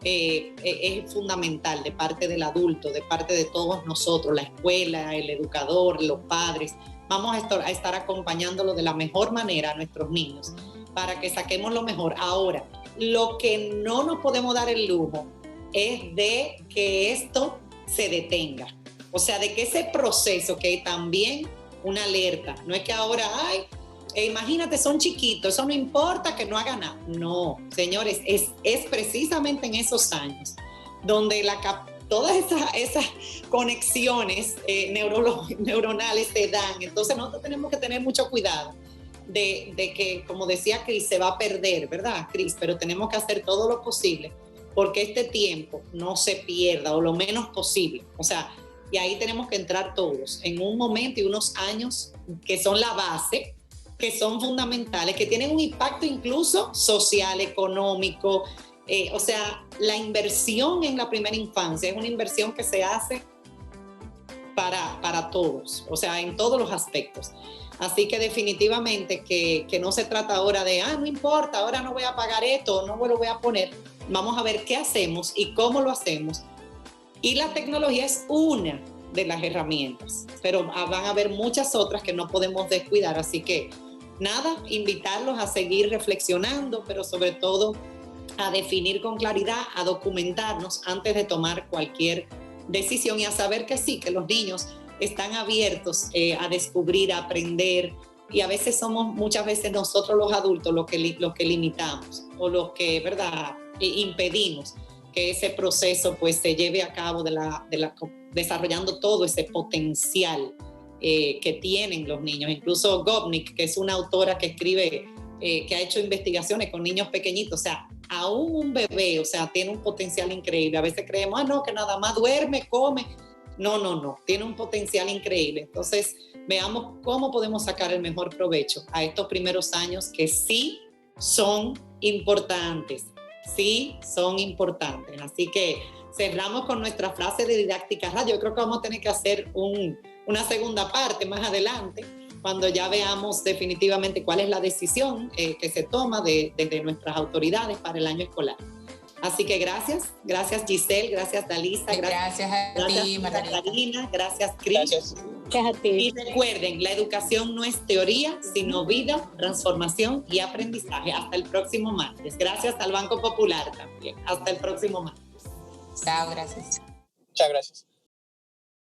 es fundamental de parte del adulto, de parte de todos nosotros, la escuela, el educador, los padres. Vamos a estar acompañándolo de la mejor manera a nuestros niños para que saquemos lo mejor. Ahora, lo que no nos podemos dar el lujo es de que esto se detenga. O sea, de que ese proceso, que también una alerta, no es que ahora, imagínate, son chiquitos, eso no importa que no hagan nada. No, señores, es precisamente en esos años donde todas esas conexiones neuronales se dan. Entonces nosotros tenemos que tener mucho cuidado de que, como decía Cris, se va a perder, ¿verdad, Cris? Pero tenemos que hacer todo lo posible porque este tiempo no se pierda, o lo menos posible. O sea, y ahí tenemos que entrar todos en un momento y unos años que son la base, que son fundamentales, que tienen un impacto incluso social, económico. O sea, la inversión en la primera infancia es una inversión que se hace para todos, o sea, en todos los aspectos. Así que definitivamente que no se trata ahora de, no importa, ahora no voy a pagar esto, no me lo voy a poner. Vamos a ver qué hacemos y cómo lo hacemos. Y la tecnología es una de las herramientas, pero van a haber muchas otras que no podemos descuidar. Así que nada, invitarlos a seguir reflexionando, pero sobre todo a definir con claridad, a documentarnos antes de tomar cualquier decisión, y a saber que sí, que los niños están abiertos a descubrir, a aprender, y a veces somos muchas veces nosotros los adultos los que limitamos o los que, ¿verdad?, impedimos que ese proceso pues se lleve a cabo desarrollando todo ese potencial que tienen los niños. Incluso Gopnik, que es una autora que escribe, que ha hecho investigaciones con niños pequeñitos, o sea, aún un bebé, o sea, tiene un potencial increíble. A veces creemos, no, que nada más duerme, come. No, tiene un potencial increíble. Entonces, veamos cómo podemos sacar el mejor provecho a estos primeros años, que sí son importantes. Sí, son importantes. Así que cerramos con nuestra frase de Didáctica Radio. Yo creo que vamos a tener que hacer una segunda parte más adelante, cuando ya veamos definitivamente cuál es la decisión que se toma desde nuestras autoridades para el año escolar. Así que gracias Giselle, gracias Dalisa, gracias a ti, Margarita, gracias Cris. Gracias a ti. Y recuerden, la educación no es teoría, sino vida, transformación y aprendizaje. Hasta el próximo martes. Gracias al Banco Popular también. Hasta el próximo martes. Chao, gracias. Muchas gracias.